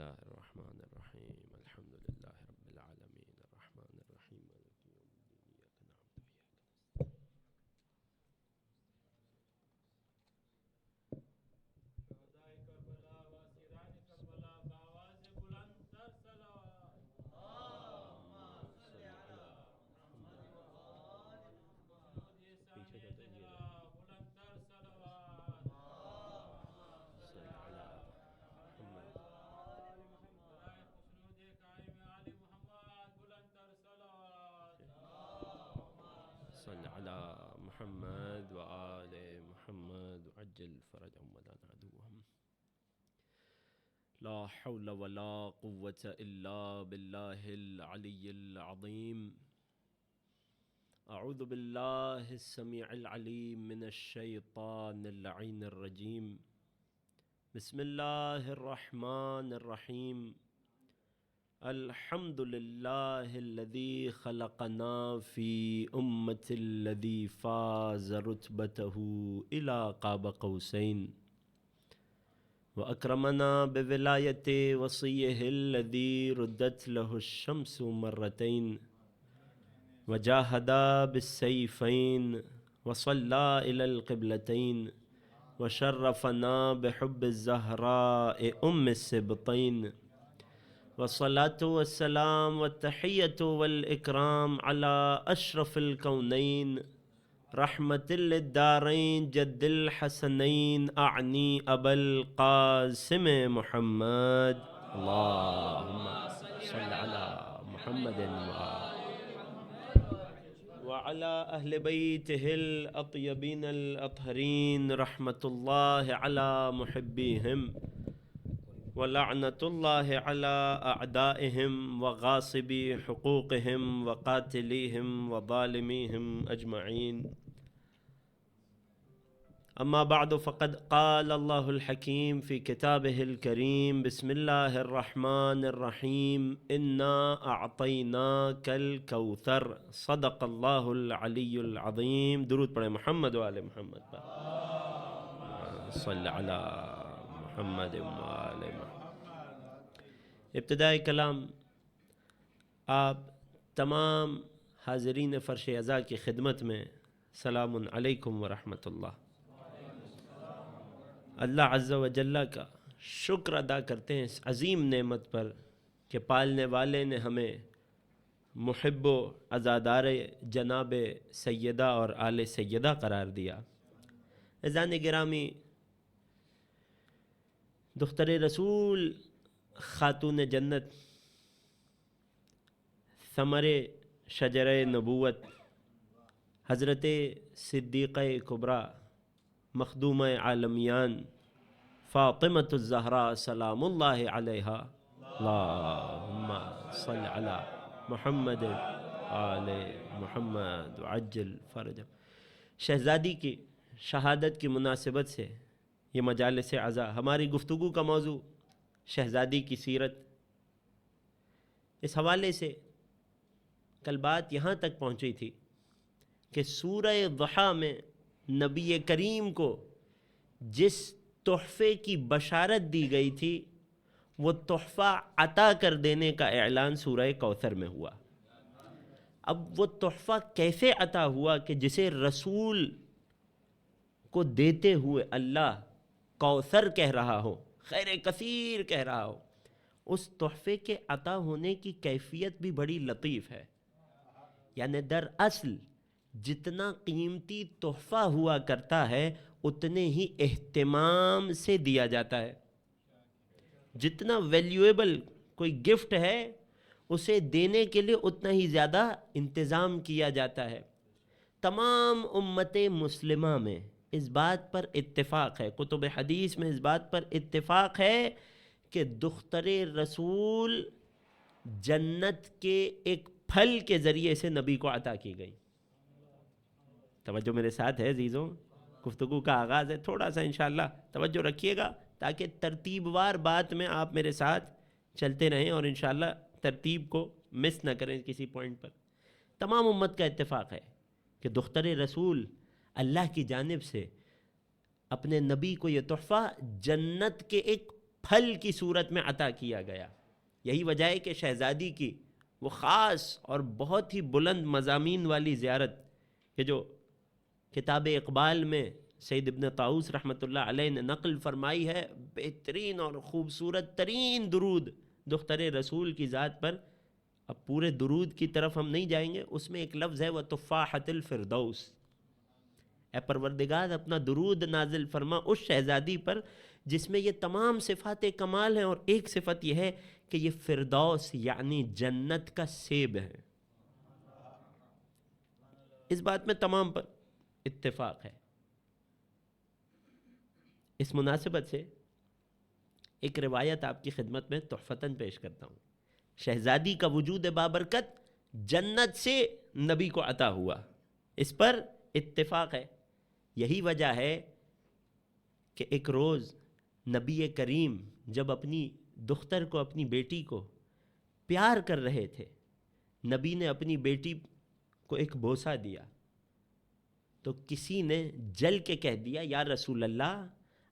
الله الرحمن الرحيم الحمد لله رب العالمين الرحمن الرحيم مالك يوم الدين إياك نعبد وإياك نستعين شهداء کربلا و اسیران کربلا بآواز بلند تر صلوات اللهم صل علی محمد و آل محمد پیچھے ثانی کا تو یہ زہرا بلند تر صلوات اللهم صل علی محمد و آل محمد برائے خسرود قائم آل محمد بلند تر صلوات اللهم صل على محمد وآل محمد وعجل فرجهم ودان عدوهم لا حول ولا قوة إلا بالله العلي العظيم أعوذ بالله السميع العليم من الشيطان اللعين الرجيم بسم الله الرحمن الرحيم الحمد لله الذي خلقنا في أمة الذي فاز رتبته إلى قاب قوسين وأكرمنا بولاية وصيه الذي ردت له الشمس مرتين وجاهد بالسيفين وصلى إلى القبلتين وشرفنا بحب الزهراء أم السبطين والصلاة والسلام والتحية والإكرام على أشرف الكونين رحمة للدارين جد الحسنين أعني أبا القاسم محمد اللهم صل على محمد وعلى أهل بيته الأطيبين الأطهرين رحمة الله على محبيهم ولعنة الله على أعدائهم وغاصبي حقوقهم وقاتليهم وظالميهم أجمعين أما بعد فقد قال الله الحكيم في كتابه الكريم بسم الله الرحمن الرحيم إنا أعطيناك الكوثر صدق الله العلي العظيم درود پڑھیں محمد وآل محمد صل على محمد وآل محمد ابتدائی کلام آپ تمام حاضرین فرش عزا کی خدمت میں سلام علیکم ورحمۃ اللہ اللہ عز و جل کا شکر ادا کرتے ہیں اس عظیم نعمت پر کہ پالنے والے نے ہمیں محب و عزادار جناب سیدہ اور آل سیدہ قرار دیا۔ عزیزان گرامی، دختر رسول خاتون جنت، ثمر شجر نبوت، حضرت صدیقہ کبریٰ مخدومہ عالمیان فاطمۃ الزہراء سلام اللہ علیہا اللہم صل علی محمد آل محمد وعجل فرجہ۔ شہزادی کی شہادت کی مناسبت سے یہ مجالس عزا، ہماری گفتگو کا موضوع شہزادی کی سیرت۔ اس حوالے سے کل بات یہاں تک پہنچی تھی کہ سورہ ضحیٰ میں نبی کریم کو جس تحفے کی بشارت دی گئی تھی وہ تحفہ عطا کر دینے کا اعلان سورہ کوثر میں ہوا۔ اب وہ تحفہ کیسے عطا ہوا کہ جسے رسول کو دیتے ہوئے اللہ کوثر کہہ رہا ہو، خیر کثیر کہہ رہا ہو، اس تحفے کے عطا ہونے کی کیفیت بھی بڑی لطیف ہے۔ یعنی دراصل جتنا قیمتی تحفہ ہوا کرتا ہے اتنے ہی اہتمام سے دیا جاتا ہے۔ جتنا ویلیویبل کوئی گفٹ ہے اسے دینے کے لیے اتنا ہی زیادہ انتظام کیا جاتا ہے۔ تمام امت مسلمہ میں اس بات پر اتفاق ہے، کتب حدیث میں اس بات پر اتفاق ہے کہ دختر رسول جنت کے ایک پھل کے ذریعے سے نبی کو عطا کی گئی۔ توجہ میرے ساتھ ہے عزیزوں، گفتگو کا آغاز ہے، تھوڑا سا انشاءاللہ توجہ رکھیے گا تاکہ ترتیب وار بات میں آپ میرے ساتھ چلتے رہیں اور انشاءاللہ ترتیب کو مس نہ کریں کسی پوائنٹ پر۔ تمام امت کا اتفاق ہے کہ دختر رسول اللہ کی جانب سے اپنے نبی کو یہ تحفہ جنت کے ایک پھل کی صورت میں عطا کیا گیا۔ یہی وجہ ہے کہ شہزادی کی وہ خاص اور بہت ہی بلند مضامین والی زیارت کہ جو کتاب اقبال میں سید ابن طاؤس رحمۃ اللہ علیہ نے نقل فرمائی ہے، بہترین اور خوبصورت ترین درود دختر رسول کی ذات پر۔ اب پورے درود کی طرف ہم نہیں جائیں گے، اس میں ایک لفظ ہے وہ تفاحۃ الفردوس، اے پروردگار اپنا درود نازل فرما اس شہزادی پر جس میں یہ تمام صفات کمال ہیں، اور ایک صفت یہ ہے کہ یہ فردوس یعنی جنت کا سیب ہے۔ اس بات میں تمام پر اتفاق ہے۔ اس مناسبت سے ایک روایت آپ کی خدمت میں تحفتاً پیش کرتا ہوں۔ شہزادی کا وجود بابرکت جنت سے نبی کو عطا ہوا، اس پر اتفاق ہے۔ یہی وجہ ہے کہ ایک روز نبی کریم جب اپنی دختر کو، اپنی بیٹی کو پیار کر رہے تھے، نبی نے اپنی بیٹی کو ایک بوسہ دیا تو کسی نے جل کے کہہ دیا، یا رسول اللہ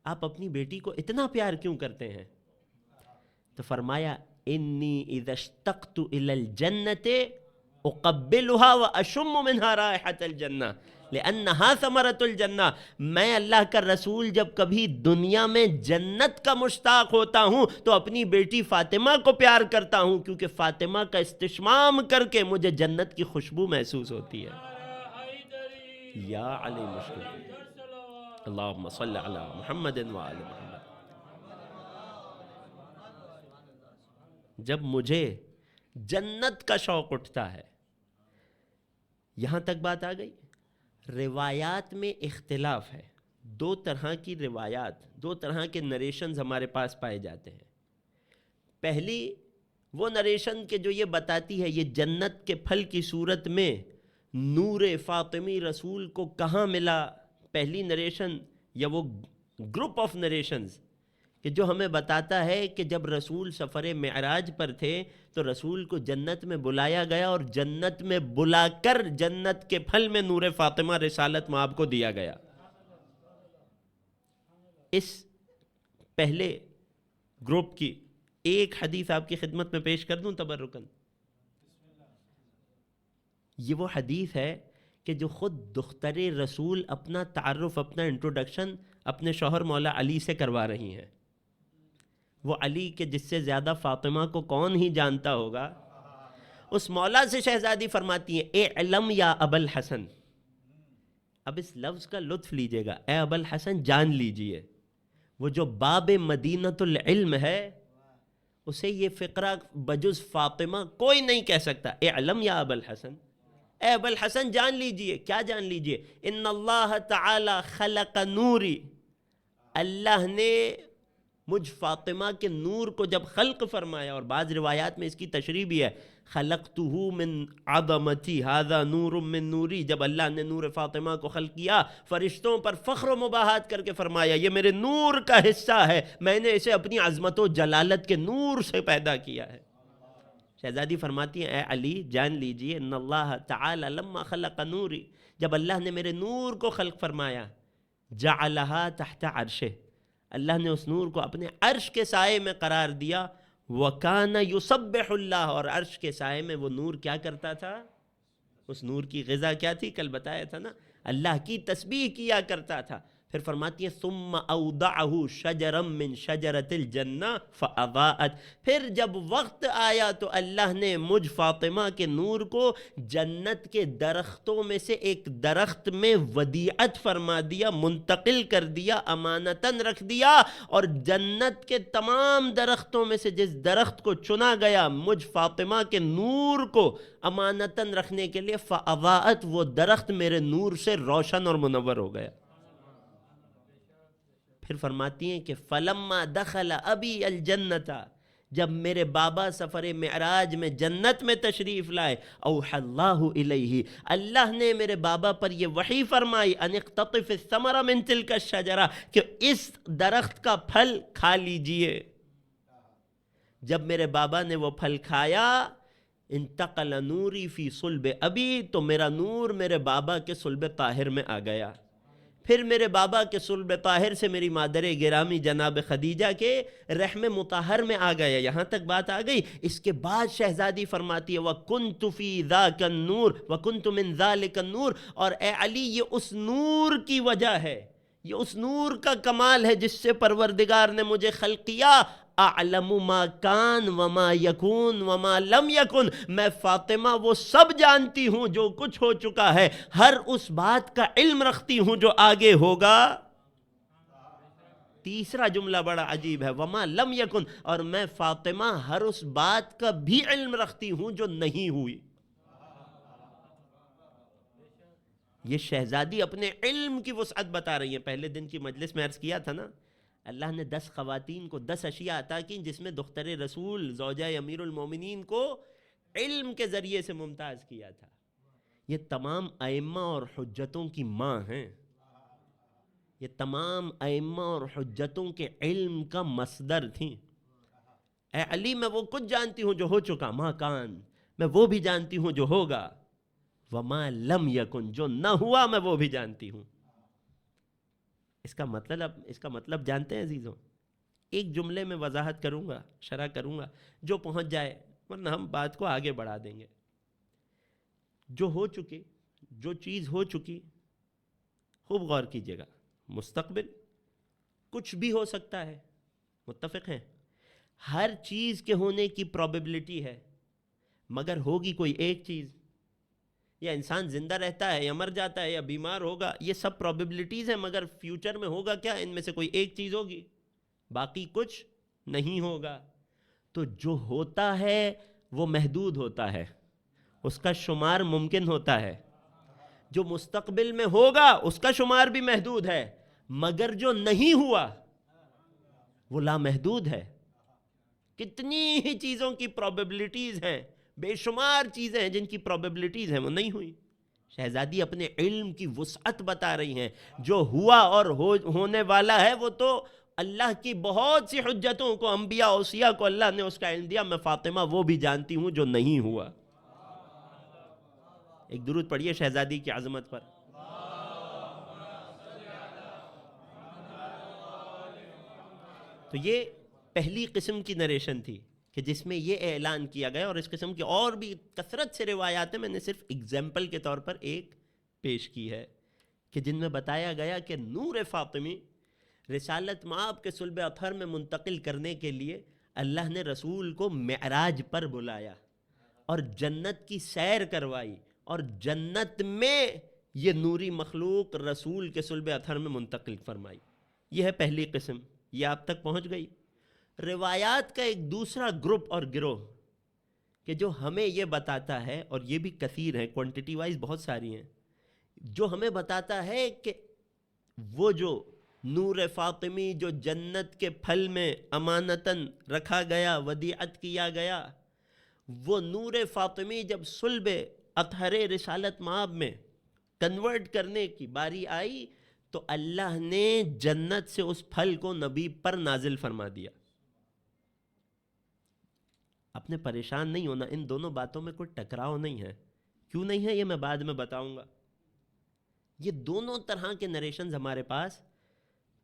آپ اپنی بیٹی کو اتنا پیار کیوں کرتے ہیں؟ تو فرمایا انی اذا اشتقت الی الجنۃ اقبلها واشم منها رائحۃ الجنہ لانها ثمرۃ الجنہ۔ میں اللہ کا رسول جب کبھی دنیا میں جنت کا مشتاق ہوتا ہوں تو اپنی بیٹی فاطمہ کو پیار کرتا ہوں، کیونکہ فاطمہ کا استشمام کر کے مجھے جنت کی خوشبو محسوس ہوتی ہے۔ یا علی مشکل اللہم صلی علی محمد وآل محمد۔ جب مجھے جنت کا شوق اٹھتا ہے، یہاں تک بات آ گئی۔ روایات میں اختلاف ہے، دو طرح کی روایات، دو طرح کے نریشنز ہمارے پاس پائے جاتے ہیں۔ پہلی وہ نریشن کہ جو یہ بتاتی ہے یہ جنت کے پھل کی صورت میں نور فاطمی رسول کو کہاں ملا، پہلی نریشن یا وہ گروپ آف نریشنز کہ جو ہمیں بتاتا ہے کہ جب رسول سفر معراج پر تھے تو رسول کو جنت میں بلایا گیا، اور جنت میں بلا کر جنت کے پھل میں نور فاطمہ رسالت مآب کو دیا گیا۔ اس پہلے گروپ کی ایک حدیث آپ کی خدمت میں پیش کر دوں تبرکن۔ یہ وہ حدیث ہے کہ جو خود دختر رسول اپنا تعارف، اپنا انٹروڈکشن اپنے شوہر مولا علی سے کروا رہی ہیں۔ وہ علی کہ جس سے زیادہ فاطمہ کو کون ہی جانتا ہوگا، اس مولا سے شہزادی فرماتی ہیں اعلم یا ابا الحسن۔ اب اس لفظ کا لطف لیجئے گا، اے ابا الحسن جان لیجئے، وہ جو باب مدینۃ العلم ہے اسے یہ فقرہ بجز فاطمہ کوئی نہیں کہہ سکتا۔ اعلم یا ابا الحسن، اے ابا الحسن جان لیجئے۔ کیا جان لیجئے؟ ان اللہ تعالی خلق نوری، اللہ نے مجھ فاطمہ کے نور کو جب خلق فرمایا، اور بعض روایات میں اس کی تشریح بھی ہے، خلقتہ من عظمتی ھذا نور من نوری، جب اللہ نے نور فاطمہ کو خلق کیا فرشتوں پر فخر و مباحات کر کے فرمایا یہ میرے نور کا حصہ ہے، میں نے اسے اپنی عظمت و جلالت کے نور سے پیدا کیا ہے۔ شہزادی فرماتی ہیں اے علی جان لیجئے ان اللہ تعالی لما خلق نوری، جب اللہ نے میرے نور کو خلق فرمایا، جعلہا تحت عرشہ، اللہ نے اس نور کو اپنے عرش کے سائے میں قرار دیا۔ وَكَانَ يُسَبِّحُ اللَّهُ، اور عرش کے سائے میں وہ نور کیا کرتا تھا؟ اس نور کی غذا کیا تھی؟ کل بتایا تھا نا، اللہ کی تسبیح کیا کرتا تھا۔ پھر فرماتی ہیں ثُمَّ أَوْضَعَهُ شَجَرًا مِّن شَجَرَةِ الْجَنَّةِ فَأَضَاءَتْ، پھر جب وقت آیا تو اللہ نے مجھ فاطمہ کے نور کو جنت کے درختوں میں سے ایک درخت میں ودیعت فرما دیا، منتقل کر دیا، امانتاً رکھ دیا، اور جنت کے تمام درختوں میں سے جس درخت کو چنا گیا مجھ فاطمہ کے نور کو امانتاً رکھنے کے لیے، فَأَضَاءَتْ، وہ درخت میرے نور سے روشن اور منور ہو گیا۔ پھر فرماتی ہیں کہ فَلَمَّا دَخَلَ أَبِي الْجَنَّةَ، جب میرے بابا سفر معراج میں جنت میں تشریف لائے، اوحى اللہ الیہ، اللہ نے میرے بابا پر یہ وحی فرمائی، ان اقتطف الثمر من تلک الشجرہ، کہ اس درخت کا پھل کھا لیجئے۔ جب میرے بابا نے وہ پھل کھایا، انتقل نوری فی صلب ابی، تو میرا نور میرے بابا کے صلب طاہر میں آ گیا۔ پھر میرے بابا کے صلب طاہر سے میری مادر گرامی جناب خدیجہ کے رحم مطہر میں آ گیا. یہاں تک بات آ گئی. اس کے بعد شہزادی فرماتی ہے وَكُنْتُ فِي ذَاكَ النُّورِ وَكُنْتُ مِنْ ذَلِكَ النُّورِ, اور اے علی یہ اس نور کی وجہ ہے, یہ اس نور کا کمال ہے جس سے پروردگار نے مجھے خلق کیا. اعلم ما کان وما یکون وما لم یکن, میں فاطمہ وہ سب جانتی ہوں جو کچھ ہو چکا ہے, ہر اس بات کا علم رکھتی ہوں جو آگے ہوگا. تیسرا جملہ بڑا عجیب ہے, وما لم یکن, اور میں فاطمہ ہر اس بات کا بھی علم رکھتی ہوں جو نہیں ہوئی. یہ شہزادی اپنے علم کی وسعت بتا رہی ہیں. پہلے دن کی مجلس میں عرض کیا تھا نا, اللہ نے 10 خواتین کو 10 اشیاء عطا کی جس میں دختر رسول زوجہ امیر المومنین کو علم کے ذریعے سے ممتاز کیا تھا. یہ تمام ائمہ اور حجتوں کی ماں ہیں, یہ تمام ائمہ اور حجتوں کے علم کا مصدر تھیں. اے علی میں وہ کچھ جانتی ہوں جو ہو چکا, ما کان, میں وہ بھی جانتی ہوں جو ہوگا, وما لم یکن, جو نہ ہوا میں وہ بھی جانتی ہوں. اس کا مطلب جانتے ہیں عزیزوں؟ ایک جملے میں وضاحت کروں گا, شرح کروں گا, جو پہنچ جائے, ورنہ ہم بات کو آگے بڑھا دیں گے. جو ہو چکی, جو چیز ہو چکی, خوب غور کیجیے گا, مستقبل کچھ بھی ہو سکتا ہے, متفق ہیں؟ ہر چیز کے ہونے کی پروبیبلٹی ہے, مگر ہوگی کوئی ایک چیز. یا انسان زندہ رہتا ہے یا مر جاتا ہے یا بیمار ہوگا, یہ سب پروبیبلٹیز ہیں, مگر فیوچر میں ہوگا کیا؟ ان میں سے کوئی ایک چیز ہوگی, باقی کچھ نہیں ہوگا. تو جو ہوتا ہے وہ محدود ہوتا ہے, اس کا شمار ممکن ہوتا ہے. جو مستقبل میں ہوگا اس کا شمار بھی محدود ہے, مگر جو نہیں ہوا وہ لامحدود ہے. کتنی ہی چیزوں کی پروبیبلٹیز ہیں, بے شمار چیزیں ہیں جن کی پروبیبلٹیز ہیں وہ نہیں ہوئی. شہزادی اپنے علم کی وسعت بتا رہی ہیں. جو ہوا اور ہونے والا ہے وہ تو اللہ کی بہت سی حجتوں کو, انبیاء اوصیاء کو اللہ نے اس کا علم دیا. میں فاطمہ وہ بھی جانتی ہوں جو نہیں ہوا. ایک درود پڑھیے شہزادی کی عظمت پر. تو یہ پہلی قسم کی نریشن تھی کہ جس میں یہ اعلان کیا گیا, اور اس قسم کی اور بھی کثرت سے روایات ہیں, میں نے صرف اگزامپل کے طور پر ایک پیش کی ہے, کہ جن میں بتایا گیا کہ نور فاطمی رسالت مآب کے صلب اطہر میں منتقل کرنے کے لیے اللہ نے رسول کو معراج پر بلایا اور جنت کی سیر کروائی, اور جنت میں یہ نوری مخلوق رسول کے صلب اطہر میں منتقل فرمائی. یہ ہے پہلی قسم, یہ آپ تک پہنچ گئی. روایات کا ایک دوسرا گروپ اور گروہ کہ جو ہمیں یہ بتاتا ہے, اور یہ بھی کثیر ہیں, کوانٹٹی وائز بہت ساری ہیں, جو ہمیں بتاتا ہے کہ وہ جو نور فاطمی جو جنت کے پھل میں امانتاً رکھا گیا, ودیعت کیا گیا, وہ نور فاطمی جب صلب اطہر رسالت مآب میں کنورٹ کرنے کی باری آئی تو اللہ نے جنت سے اس پھل کو نبی پر نازل فرما دیا. اپنے پریشان نہیں ہونا, ان دونوں باتوں میں کوئی ٹکراؤ نہیں ہے. کیوں نہیں ہے یہ میں بعد میں بتاؤں گا. یہ دونوں طرح کے نریشنز ہمارے پاس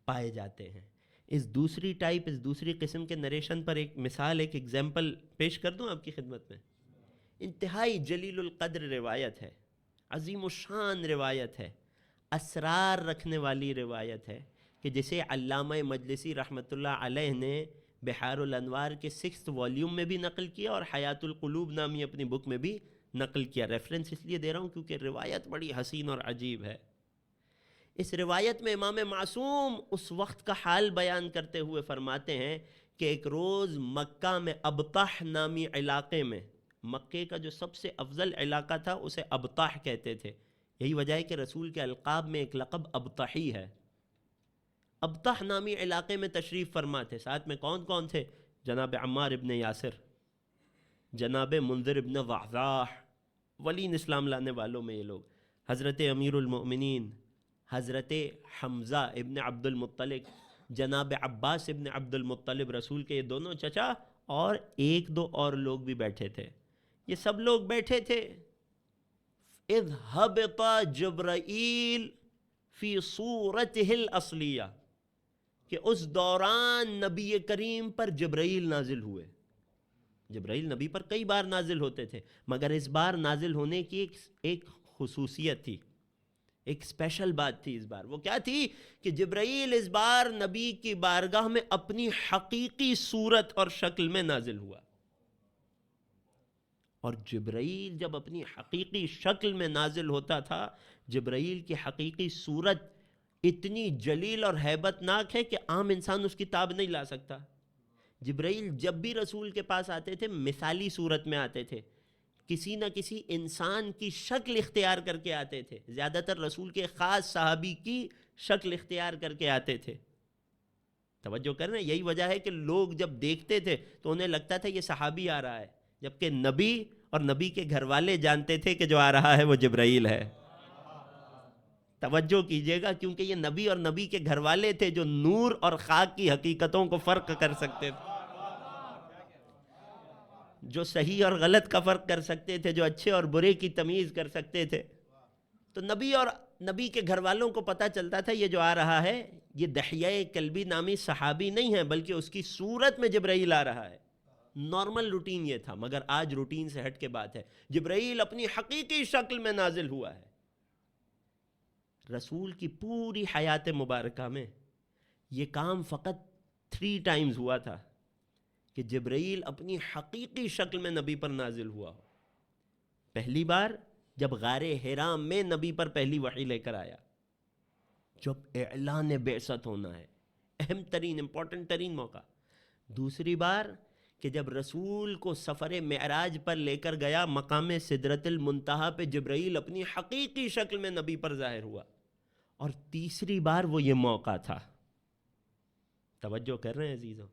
پائے جاتے ہیں. اس دوسری قسم کے نریشن پر ایک مثال, ایک ایگزامپل پیش کر دوں آپ کی خدمت میں. انتہائی جلیل القدر روایت ہے, عظیم الشان روایت ہے, اسرار رکھنے والی روایت ہے, کہ جسے علامہ مجلسی رحمۃ اللہ علیہ نے بحار الانوار کے 6 والیوم میں بھی نقل کیا اور حیات القلوب نامی اپنی بک میں بھی نقل کیا. ریفرنس اس لیے دے رہا ہوں کیونکہ روایت بڑی حسین اور عجیب ہے. اس روایت میں امام معصوم اس وقت کا حال بیان کرتے ہوئے فرماتے ہیں کہ ایک روز مکہ میں ابطح نامی علاقے میں, مکے کا جو سب سے افضل علاقہ تھا اسے ابطح کہتے تھے. یہی وجہ ہے کہ رسول کے القاب میں ایک لقب ابطحی ہے. ابطح نامی علاقے میں تشریف فرما تھے. ساتھ میں کون کون تھے؟ جناب عمار ابن یاسر, جناب منذر ابن ضحضاح, ولین اسلام لانے والوں میں یہ لوگ, حضرت امیر المؤمنین حضرت حمزہ ابن عبد المطلب, جناب عباس ابن عبد المطلب رسول کے یہ دونوں چچا, اور 1-2 اور لوگ بھی بیٹھے تھے. یہ سب لوگ بیٹھے تھے. اذ ہبط جبرائیل فی صورتہ الاصلیہ، کہ اس دوران نبی کریم پر جبرائیل نازل ہوئے. جبرائیل نبی پر کئی بار نازل ہوتے تھے، مگر اس بار نازل ہونے کی ایک خصوصیت تھی، ایک اسپیشل بات تھی اس بار. وہ کیا تھی؟ کہ جبرائیل اس بار نبی کی بارگاہ میں اپنی حقیقی صورت اور شکل میں نازل ہوا. اور جبرائیل جب اپنی حقیقی شکل میں نازل ہوتا تھا، جبرائیل کی حقیقی صورت اتنی جلیل اور ہیبت ناک ہے کہ عام انسان اس کی تاب نہیں لا سکتا. جبرائیل جب بھی رسول کے پاس آتے تھے مثالی صورت میں آتے تھے، کسی نہ کسی انسان کی شکل اختیار کر کے آتے تھے. زیادہ تر رسول کے خاص صحابی کی شکل اختیار کر کے آتے تھے. توجہ کر رہے ہیں؟ یہی وجہ ہے کہ لوگ جب دیکھتے تھے تو انہیں لگتا تھا یہ صحابی آ رہا ہے، جبکہ نبی اور نبی کے گھر والے جانتے تھے کہ جو آ رہا ہے وہ جبرائیل ہے. توجہ کیجئے گا، کیونکہ یہ نبی اور نبی کے گھر والے تھے جو نور اور خاک کی حقیقتوں کو فرق کر سکتے تھے، جو صحیح اور غلط کا فرق کر سکتے تھے، جو اچھے اور برے کی تمیز کر سکتے تھے. تو نبی اور نبی کے گھر والوں کو پتہ چلتا تھا یہ جو آ رہا ہے یہ دحیہ کلبی نامی صحابی نہیں ہے، بلکہ اس کی صورت میں جبرائیل آ رہا ہے. نارمل روٹین یہ تھا، مگر آج روٹین سے ہٹ کے بات ہے. جبرائیل اپنی حقیقی شکل میں نازل ہوا ہے. رسول کی پوری حیات مبارکہ میں یہ کام فقط 3 ٹائمز ہوا تھا کہ جبرائیل اپنی حقیقی شکل میں نبی پر نازل ہوا ہو. پہلی بار جب غار حرا میں نبی پر پہلی وحی لے کر آیا، جب اعلان بعثت ہونا ہے، اہم ترین امپورٹنٹ ترین موقع. دوسری بار کہ جب رسول کو سفر معراج پر لے کر گیا، مقام سدرۃ المنتہا پہ جبرائیل اپنی حقیقی شکل میں نبی پر ظاہر ہوا. اور تیسری بار وہ یہ موقع تھا. توجہ کر رہے ہیں عزیزوں؟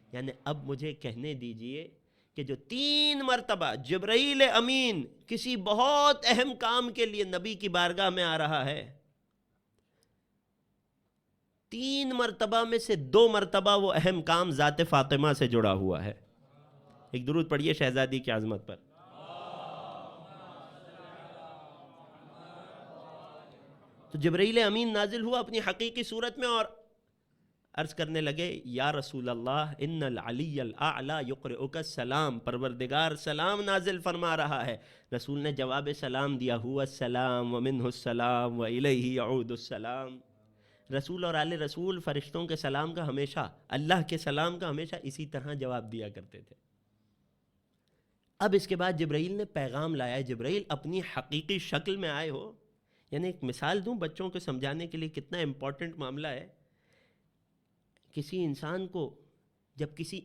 یعنی اب مجھے کہنے دیجئے کہ جو 3 مرتبہ جبرائیل امین کسی بہت اہم کام کے لیے نبی کی بارگاہ میں آ رہا ہے، 3 مرتبہ میں سے 2 مرتبہ وہ اہم کام ذات فاطمہ سے جڑا ہوا ہے. ایک درود پڑھیے شہزادی کی عظمت پر. تو جبرائیل امین نازل ہوا اپنی حقیقی صورت میں اور عرض کرنے لگے یا رسول اللہ ان العلی الاعلی یقرئک السلام، پروردگار سلام نازل فرما رہا ہے. رسول نے جواب سلام دیا، هو السلام ومنہ السلام والیہ یعود السلام. رسول اور آل رسول فرشتوں کے سلام کا ہمیشہ، اللہ کے سلام کا ہمیشہ اسی طرح جواب دیا کرتے تھے. اب اس کے بعد جبرائیل نے پیغام لایا ہے. جبرائیل اپنی حقیقی شکل میں آئے ہو. یعنی ایک مثال دوں بچوں کو سمجھانے کے لیے کتنا امپورٹنٹ معاملہ ہے. کسی انسان کو جب کسی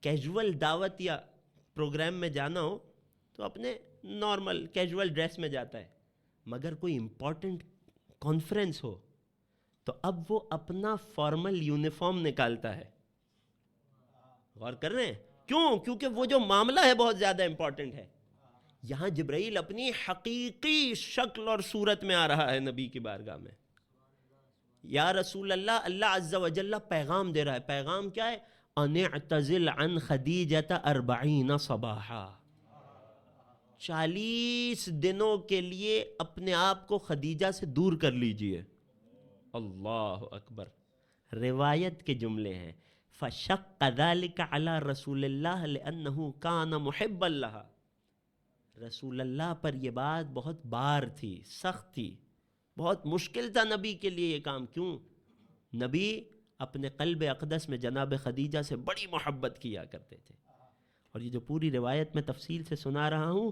کیجول دعوت یا پروگرام میں جانا ہو تو اپنے نارمل کیجول ڈریس میں جاتا ہے، مگر کوئی امپورٹنٹ کانفرنس ہو تو اب وہ اپنا فارمل یونیفارم نکالتا ہے. غور کر رہے ہیں؟ کیوں؟ کیونکہ وہ جو معاملہ ہے بہت زیادہ امپورٹنٹ ہے. یہاں جبرائیل اپنی حقیقی شکل اور صورت میں آ رہا ہے نبی کی بارگاہ میں. یا رسول اللہ، اللہ عز و جل پیغام دے رہا ہے. پیغام کیا ہے؟ ان اعتزل عن خدیجۃ 40 صباحا، 40 دنوں کے لیے اپنے آپ کو خدیجہ سے دور کر لیجئے. اللہ اکبر. روایت کے جملے ہیں فشق ذلك على رسول اللہ لأنه كان محبا لها. رسول اللہ پر یہ بات بہت بار تھی، سخت تھی، بہت مشکل تھا نبی کے لیے یہ کام. کیوں؟ نبی اپنے قلب اقدس میں جناب خدیجہ سے بڑی محبت کیا کرتے تھے. اور یہ جو پوری روایت میں تفصیل سے سنا رہا ہوں،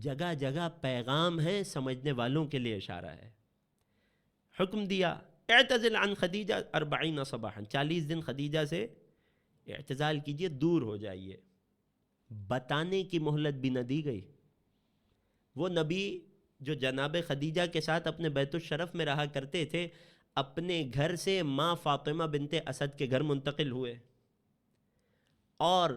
جگہ جگہ پیغام ہے، سمجھنے والوں کے لیے اشارہ ہے. حکم دیا اعتزل عن خدیجہ 40 صباحا، 40 دن خدیجہ سے اعتزال کیجئے، دور ہو جائیے. بتانے کی مہلت بھی نہ دی گئی. وہ نبی جو جناب خدیجہ کے ساتھ اپنے بیت الشرف میں رہا کرتے تھے، اپنے گھر سے ماں فاطمہ بنت اسد کے گھر منتقل ہوئے. اور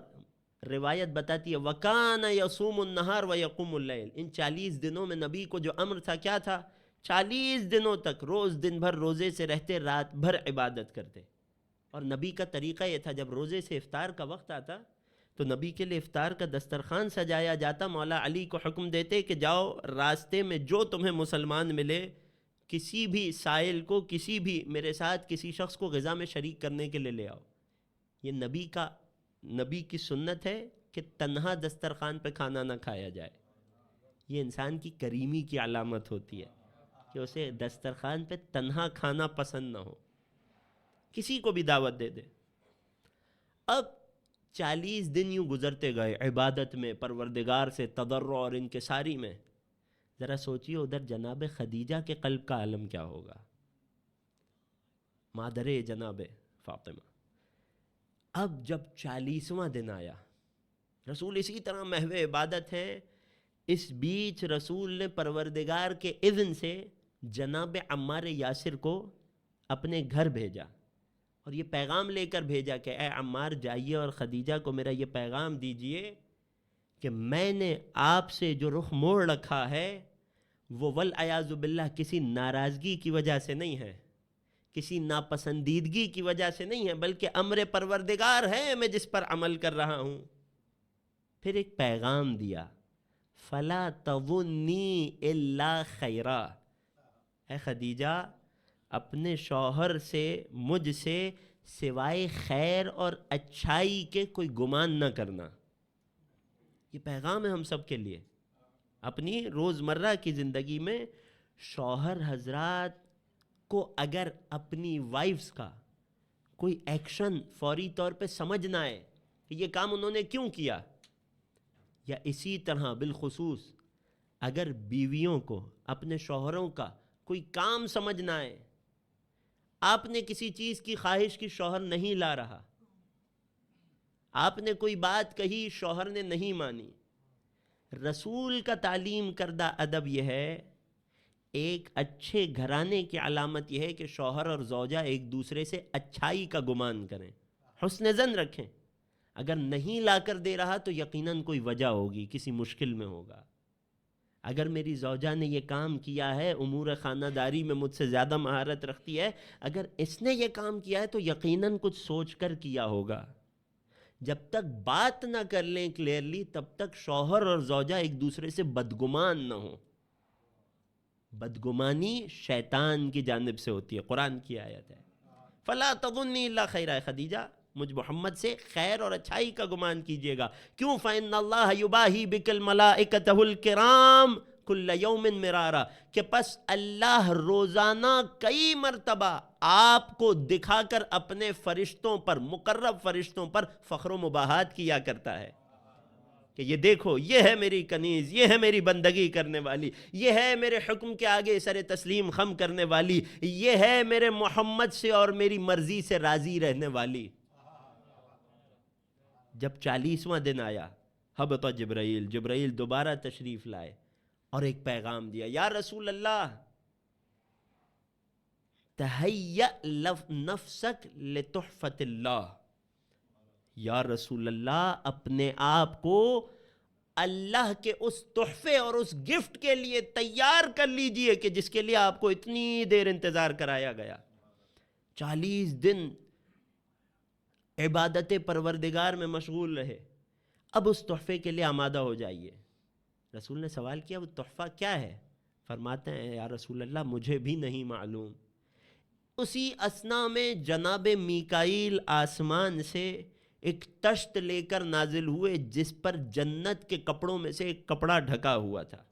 روایت بتاتی ہے وَكَانَ يَصُومُ النَّهَارَ وَيَقُومُ اللَّيْلِ. ان 40 دنوں میں نبی کو جو امر تھا کیا تھا؟ 40 دنوں تک روز دن بھر روزے سے رہتے، رات بھر عبادت کرتے. اور نبی کا طریقہ یہ تھا، جب روزے سے افطار کا وقت آتا تو نبی کے لیے افطار کا دسترخوان سجایا جاتا. مولا علی کو حکم دیتے کہ جاؤ راستے میں جو تمہیں مسلمان ملے کسی بھی سائل کو، کسی بھی میرے ساتھ کسی شخص کو غذا میں شریک کرنے کے لیے لے آؤ. یہ نبی کی سنت ہے کہ تنہا دسترخوان پہ کھانا نہ کھایا جائے. یہ انسان کی کریمی کی علامت ہوتی ہے کہ اسے دسترخوان پہ تنہا کھانا پسند نہ ہو، کسی کو بھی دعوت دے دے. اب 40 دن یوں گزرتے گئے عبادت میں، پروردگار سے تضرع اور انکساری میں. ذرا سوچیے ادھر جناب خدیجہ کے قلب کا عالم کیا ہوگا، مادر جناب فاطمہ. اب جب 40واں دن آیا، رسول اسی طرح محو عبادت ہیں. اس بیچ رسول نے پروردگار کے اذن سے جناب عمار یاسر کو اپنے گھر بھیجا اور یہ پیغام لے کر بھیجا کہ اے عمار جائیے اور خدیجہ کو میرا یہ پیغام دیجئے کہ میں نے آپ سے جو رخ موڑ رکھا ہے وہ والعیاذ باللہ کسی ناراضگی کی وجہ سے نہیں ہے، کسی ناپسندیدگی کی وجہ سے نہیں ہے، بلکہ امر پروردگار ہے میں جس پر عمل کر رہا ہوں. پھر ایک پیغام دیا، فلا تظنی الا خیرا. اے خدیجہ اپنے شوہر سے، مجھ سے سوائے خیر اور اچھائی کے کوئی گمان نہ کرنا. یہ پیغام ہے ہم سب کے لیے. اپنی روزمرہ کی زندگی میں شوہر حضرات کو اگر اپنی وائفز کا کوئی ایکشن فوری طور پہ سمجھ نہ آئے کہ یہ کام انہوں نے کیوں کیا، یا اسی طرح بالخصوص اگر بیویوں کو اپنے شوہروں کا کوئی کام سمجھ نہ آئے، آپ نے کسی چیز کی خواہش کی شوہر نہیں لا رہا، آپ نے کوئی بات کہی شوہر نے نہیں مانی، رسول کا تعلیم کردہ ادب یہ ہے، ایک اچھے گھرانے کی علامت یہ ہے کہ شوہر اور زوجہ ایک دوسرے سے اچھائی کا گمان کریں، حسن ظن رکھیں. اگر نہیں لا کر دے رہا تو یقیناً کوئی وجہ ہوگی، کسی مشکل میں ہوگا. اگر میری زوجہ نے یہ کام کیا ہے، امور خانہ داری میں مجھ سے زیادہ مہارت رکھتی ہے، اگر اس نے یہ کام کیا ہے تو یقیناً کچھ سوچ کر کیا ہوگا. جب تک بات نہ کر لیں کلیئرلی تب تک شوہر اور زوجہ ایک دوسرے سے بدگمان نہ ہوں. بدگمانی شیطان کی جانب سے ہوتی ہے، قرآن کی آیت ہے. فلا تظنی الا خیرا. خدیجہ مجھ محمد سے خیر اور اچھائی کا گمان کیجیے گا. کیوں؟ فإن اللہ یباہی بک الملائکۃ الکرام کل یوم مرارا، کہ پس اللہ روزانہ کئی مرتبہ آپ کو دکھا کر اپنے فرشتوں پر، مقرب فرشتوں پر فخر و مباحات کیا کرتا ہے کہ یہ دیکھو، یہ ہے میری کنیز، یہ ہے میری بندگی کرنے والی، یہ ہے میرے حکم کے آگے سر تسلیم خم کرنے والی، یہ ہے میرے محمد سے اور میری مرضی سے راضی رہنے والی. جب 40واں دن آیا، ہبط جبرائیل دوبارہ تشریف لائے اور ایک پیغام دیا، یا رسول اللہ تہیأ نفسک لتحفۃ اللہ. یا رسول اللہ اپنے آپ کو اللہ کے اس تحفے اور اس گفٹ کے لیے تیار کر لیجئے کہ جس کے لیے آپ کو اتنی دیر انتظار کرایا گیا. 40 دن عبادت پروردگار میں مشغول رہے، اب اس تحفے کے لیے آمادہ ہو جائیے. رسول نے سوال کیا وہ تحفہ کیا ہے؟ فرماتے ہیں یا رسول اللہ مجھے بھی نہیں معلوم. اسی اثنا میں جناب میکائیل آسمان سے ایک تشت لے کر نازل ہوئے جس پر جنت کے کپڑوں میں سے ایک کپڑا ڈھکا ہوا تھا،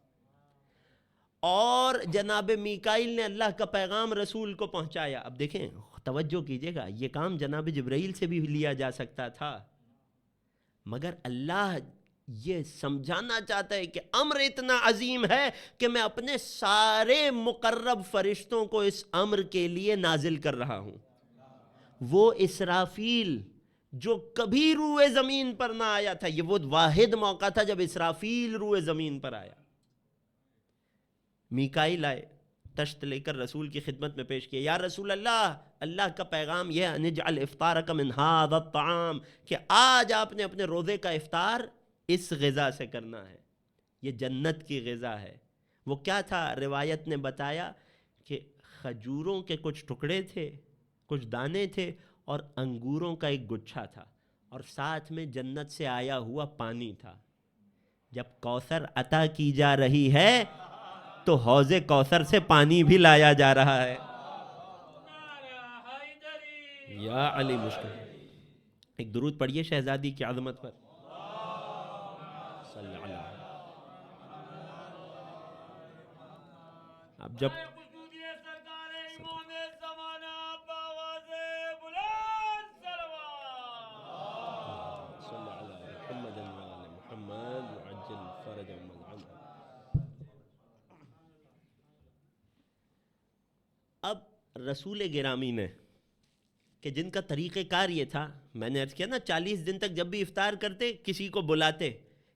اور جناب میکائیل نے اللہ کا پیغام رسول کو پہنچایا. اب دیکھیں، توجہ کیجئے گا، یہ کام جناب جبرائیل سے بھی لیا جا سکتا تھا، مگر اللہ یہ سمجھانا چاہتا ہے کہ امر اتنا عظیم ہے کہ میں اپنے سارے مقرب فرشتوں کو اس امر کے لیے نازل کر رہا ہوں. وہ اسرافیل جو کبھی روئے زمین پر نہ آیا تھا، یہ وہ واحد موقع تھا جب اسرافیل روئے زمین پر آیا. میکائیل آئے، تشت لے کر رسول کی خدمت میں پیش کیا. یا رسول اللہ، اللہ کا پیغام یہ انجعل افطارک من ھذا الطعام، کہ آج آپ نے اپنے روزے کا افطار اس غذا سے کرنا ہے، یہ جنت کی غذا ہے. وہ کیا تھا؟ روایت نے بتایا کہ کھجوروں کے کچھ ٹکڑے تھے، کچھ دانے تھے، اور انگوروں کا ایک گچھا تھا، اور ساتھ میں جنت سے آیا ہوا پانی تھا. جب کوثر عطا کی جا رہی ہے تو حوض کوثر سے پانی بھی لایا جا رہا ہے. نعرہ حیدری یا علی مشکل. ایک درود پڑھیے شہزادی کی عظمت پر. صلی اللہ علیہ. اب جب خصوصی سرکار امام زمانہ بآواز بلند صلوات. صلی علی محمد وعلی محمد وعجل فرج من. اب رسول گرامی نے کہ جن کا طریقہ کار یہ تھا، میں نے عرض کیا نا 40 دن تک جب بھی افطار کرتے کسی کو بلاتے.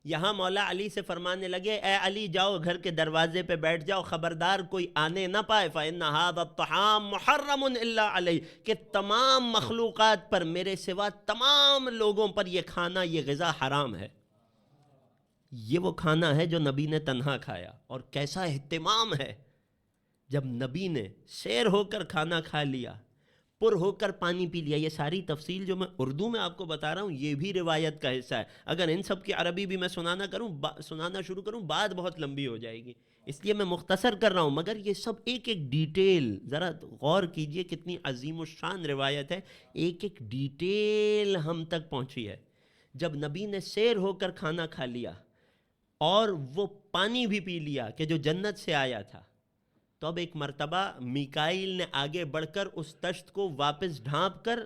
یہاں مولا علی سے فرمانے لگے اے علی جاؤ گھر کے دروازے پہ بیٹھ جاؤ، خبردار کوئی آنے نہ پائے. فَإِنَّ هَذَا الطَّعَامُ مُحَرَّمٌ إِلَّا عَلَيْهِ، کہ تمام مخلوقات پر میرے سوا تمام لوگوں پر یہ کھانا، یہ غذا حرام ہے. یہ وہ کھانا ہے جو نبی نے تنہا کھایا. اور کیسا اہتمام ہے جب نبی نے سیر ہو کر کھانا کھا لیا، پر ہو کر پانی پی لیا. یہ ساری تفصیل جو میں اردو میں آپ کو بتا رہا ہوں یہ بھی روایت کا حصہ ہے. اگر ان سب کی عربی بھی میں سنانا شروع کروں بات بہت لمبی ہو جائے گی، اس لیے میں مختصر کر رہا ہوں. مگر یہ سب ایک ایک ڈیٹیل ذرا غور کیجئے، کتنی عظیم الشان روایت ہے. ایک ایک ڈیٹیل ہم تک پہنچی ہے. جب نبی نے سیر ہو کر کھانا کھا لیا اور وہ پانی بھی پی لیا کہ جو جنت سے آیا تھا، تو اب ایک مرتبہ میکائیل نے آگے بڑھ کر اس تشت کو واپس ڈھانپ کر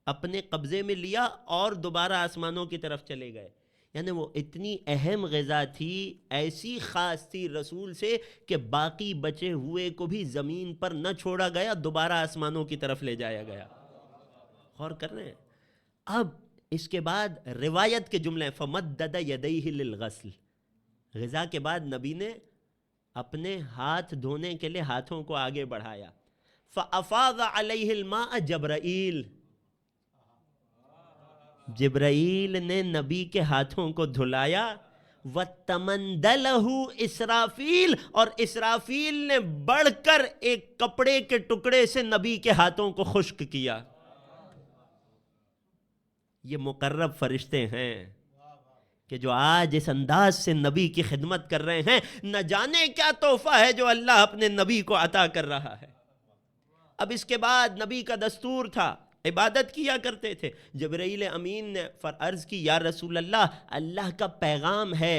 اپنے قبضے میں لیا اور دوبارہ آسمانوں کی طرف چلے گئے. یعنی وہ اتنی اہم غذا تھی، ایسی خاص تھی رسول سے کہ باقی بچے ہوئے کو بھی زمین پر نہ چھوڑا گیا، دوبارہ آسمانوں کی طرف لے جایا گیا. غور کر رہے ہیں؟ اب اس کے بعد روایت کے جملے فَمَدَّدَ يَدَيْهِ لِلْغَسْلِ، غذا کے بعد نبی نے اپنے ہاتھ دھونے کے لیے ہاتھوں کو آگے بڑھایا. فَأَفَاضَ عَلَيْهِ الْمَاءَ جبرائیل، جبرائیل نے نبی کے ہاتھوں کو دھلایا. وَتَمَنْدَلَهُ اسرافیل، اور اسرافیل نے بڑھ کر ایک کپڑے کے ٹکڑے سے نبی کے ہاتھوں کو خشک کیا. یہ مقرب فرشتے ہیں کہ جو آج اس انداز سے نبی کی خدمت کر رہے ہیں. نہ جانے کیا تحفہ ہے جو اللہ اپنے نبی کو عطا کر رہا ہے. اب اس کے بعد نبی کا دستور تھا، عبادت کیا کرتے تھے. جبرائیل امین نے عرض کی یا رسول اللہ، اللہ کا پیغام ہے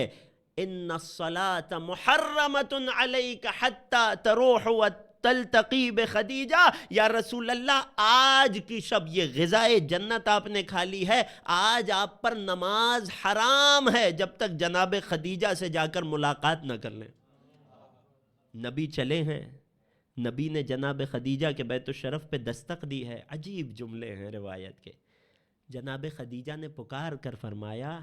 ان الصلاة محرمۃ علیک حتی تروح تلتقی بخدیجہ. یا رسول اللہ، آج کی شب یہ غذائے جنت آپ نے کھا لی ہے، آج آپ پر نماز حرام ہے جب تک جناب خدیجہ سے جا کر ملاقات نہ کر لیں. نبی چلے ہیں، نبی نے جناب خدیجہ کے بیت الشرف پہ دستک دی ہے. عجیب جملے ہیں روایت کے. جناب خدیجہ نے پکار کر فرمایا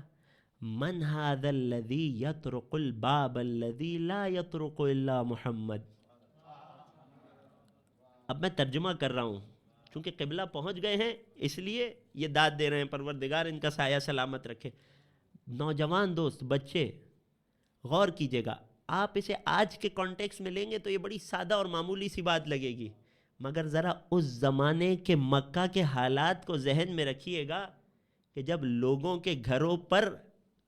من هذا الذي يطرق الباب الذي لا يطرق الا محمد. اب میں ترجمہ کر رہا ہوں چونکہ قبلہ پہنچ گئے ہیں اس لیے یہ داد دے رہے ہیں، پروردگار ان کا سایہ سلامت رکھے. نوجوان دوست، بچے، غور کیجئے گا. آپ اسے آج کے کانٹیکس میں لیں گے تو یہ بڑی سادہ اور معمولی سی بات لگے گی، مگر ذرا اس زمانے کے مکہ کے حالات کو ذہن میں رکھیے گا کہ جب لوگوں کے گھروں پر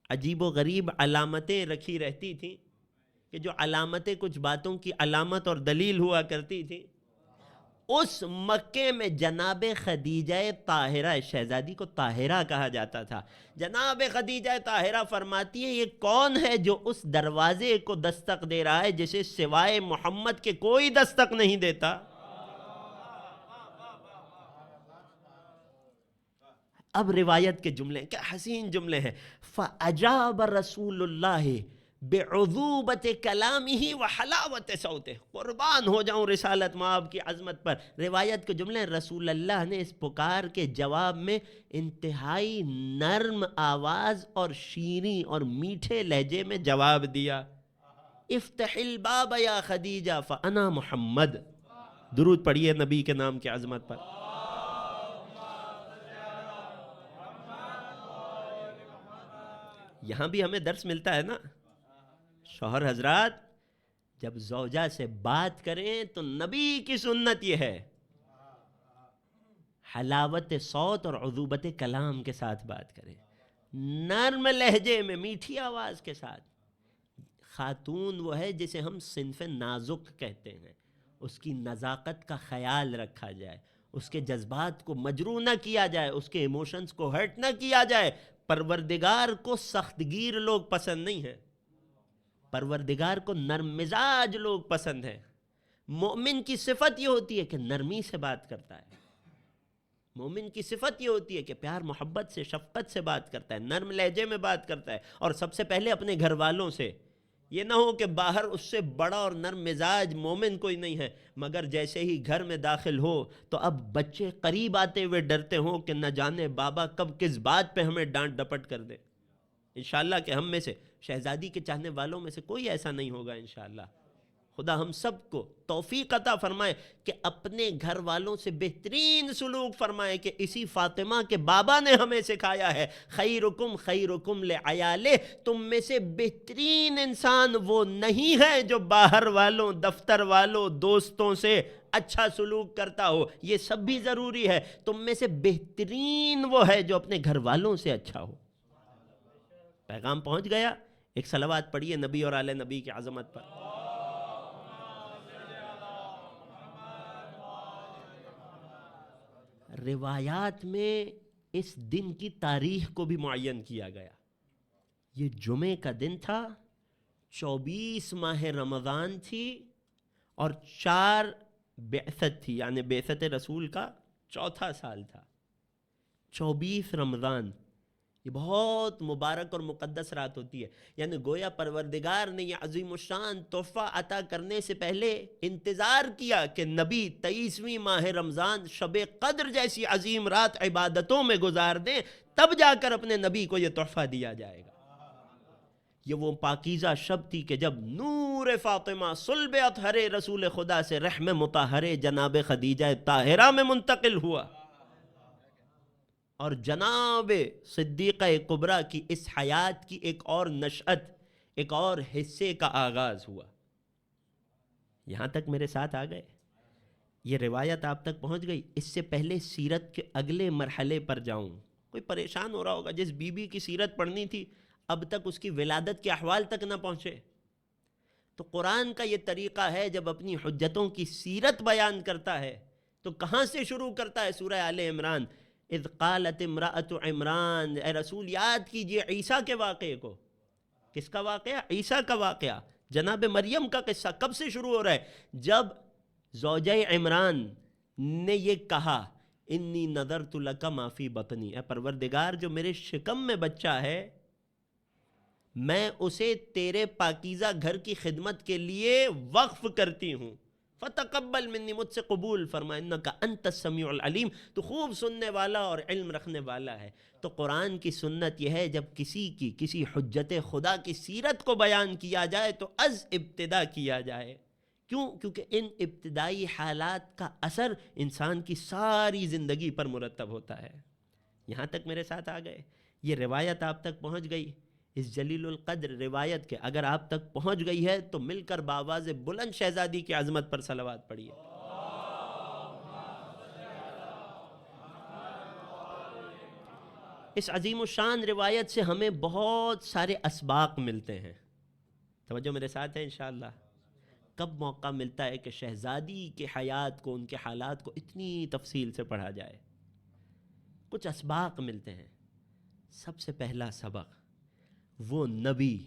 عجیب و غریب علامتیں رکھی رہتی تھیں، کہ جو علامتیں کچھ باتوں کی علامت اور دلیل ہوا کرتی تھیں. اس مکے میں جناب خدیجہ طاہرہ، شہزادی کو طاہرہ کہا جاتا تھا، جناب خدیجہ طاہرہ فرماتی ہے یہ کون ہے جو اس دروازے کو دستک دے رہا ہے جسے سوائے محمد کے کوئی دستک نہیں دیتا. اب روایت کے جملے کیا حسین جملے ہیں. فَأَجَابَ رَسُولُ اللَّهِ بِعُذُوبَةِ كَلَامِهِ وَحَلَاوَةِ صَوْتِهِ. قربان ہو جاؤں رسالت مآب کی عظمت پر. روایت کے جملے رسول اللہ نے اس پکار کے جواب میں انتہائی نرم آواز اور شیریں اور میٹھے لہجے میں جواب دیا. افتح الباب یا خدیجہ فانا محمد. درود پڑھیے نبی کے نام کی عظمت پر. یہاں بھی ہمیں درس ملتا ہے نا. شوہر حضرات جب زوجہ سے بات کریں تو نبی کی سنت یہ ہے حلاوت صوت اور عذوبت کلام کے ساتھ بات کریں، نرم لہجے میں، میٹھی آواز کے ساتھ. خاتون وہ ہے جسے ہم صنف نازک کہتے ہیں، اس کی نزاکت کا خیال رکھا جائے، اس کے جذبات کو مجروح نہ کیا جائے، اس کے ایموشنز کو ہرٹ نہ کیا جائے۔ پروردگار کو سخت گیر لوگ پسند نہیں ہیں، پروردگار کو نرم مزاج لوگ پسند ہیں۔ مومن کی صفت یہ ہوتی ہے کہ نرمی سے بات کرتا ہے، مومن کی صفت یہ ہوتی ہے کہ پیار محبت سے شفقت سے بات کرتا ہے، نرم لہجے میں بات کرتا ہے، اور سب سے پہلے اپنے گھر والوں سے۔ یہ نہ ہو کہ باہر اس سے بڑا اور نرم مزاج مومن کوئی نہیں ہے، مگر جیسے ہی گھر میں داخل ہو تو اب بچے قریب آتے ہوئے ڈرتے ہوں کہ نہ جانے بابا کب کس بات پہ ہمیں ڈانٹ ڈپٹ کر دے۔ انشاءاللہ کہ ہم میں سے، شہزادی کے چاہنے والوں میں سے کوئی ایسا نہیں ہوگا انشاءاللہ۔ خدا ہم سب کو توفیق عطا فرمائے کہ اپنے گھر والوں سے بہترین سلوک فرمائے، کہ اسی فاطمہ کے بابا نے ہمیں سکھایا ہے، خیرکم خیرکم لعیالہ، تم میں سے بہترین انسان وہ نہیں ہے جو باہر والوں، دفتر والوں، دوستوں سے اچھا سلوک کرتا ہو، یہ سب بھی ضروری ہے، تم میں سے بہترین وہ ہے جو اپنے گھر والوں سے اچھا ہو۔ پیغام پہنچ گیا؟ ایک صلوات پڑھیے نبی اور آل نبی کی عظمت پر۔ روایات میں اس دن کی تاریخ کو بھی معین کیا گیا، یہ جمعے کا دن تھا، 24 ماہ رمضان تھی، اور 4 بعثت تھی، یعنی بعثت رسول کا 4تھا سال تھا۔ 24 رمضان، یہ بہت مبارک اور مقدس رات ہوتی ہے، یعنی گویا پروردگار نے یہ عظیم الشان تحفہ عطا کرنے سے پہلے انتظار کیا کہ نبی 23ویں ماہ رمضان شب قدر جیسی عظیم رات عبادتوں میں گزار دیں، تب جا کر اپنے نبی کو یہ تحفہ دیا جائے گا۔ یہ وہ پاکیزہ شب تھی کہ جب نور فاطمہ صلب اطہر رسول خدا سے رحم مطہر جناب خدیجہ طاہرہ میں منتقل ہوا، اور جناب صدیقہ کبریٰ کی اس حیات کی ایک اور نشأت، ایک اور حصے کا آغاز ہوا۔ یہاں تک میرے ساتھ آ گئے؟ یہ روایت آپ تک پہنچ گئی؟ اس سے پہلے سیرت کے اگلے مرحلے پر جاؤں، کوئی پریشان ہو رہا ہوگا جس بی بی کی سیرت پڑھنی تھی اب تک اس کی ولادت کے احوال تک نہ پہنچے۔ تو قرآن کا یہ طریقہ ہے، جب اپنی حجتوں کی سیرت بیان کرتا ہے تو کہاں سے شروع کرتا ہے؟ سورہ آل عمران، اذ قالت امرأۃ عمران، اے رسول یاد کیجئے عیسیٰ کے واقعے کو۔ کس کا واقعہ؟ عیسیٰ کا واقعہ، جناب مریم کا قصہ۔ کب سے شروع ہو رہا ہے؟ جب زوجہ عمران نے یہ کہا انی نذرت لک ما فی بطنی، اے پروردگار جو میرے شکم میں بچہ ہے میں اسے تیرے پاکیزہ گھر کی خدمت کے لیے وقف کرتی ہوں، فتقبل منی، مجھ سے قبول فرما، انک انت السمیع العلیم، تو خوب سننے والا اور علم رکھنے والا ہے۔ تو قرآن کی سنت یہ ہے، جب کسی حجت خدا کی سیرت کو بیان کیا جائے تو از ابتدا کیا جائے۔ کیوں؟ کیونکہ ان ابتدائی حالات کا اثر انسان کی ساری زندگی پر مرتب ہوتا ہے۔ یہاں تک میرے ساتھ آ گئے؟ یہ روایت آپ تک پہنچ گئی؟ اس جلیل القدر روایت کے اگر آپ تک پہنچ گئی ہے تو مل کر بآواز بلند شہزادی کی عظمت پر صلوات پڑھیے۔ اس عظیم الشان روایت سے ہمیں بہت سارے اسباق ملتے ہیں۔ توجہ میرے ساتھ ہے انشاءاللہ؟ کب موقع ملتا ہے کہ شہزادی کے حیات کو، ان کے حالات کو اتنی تفصیل سے پڑھا جائے؟ کچھ اسباق ملتے ہیں۔ سب سے پہلا سبق، وہ نبی،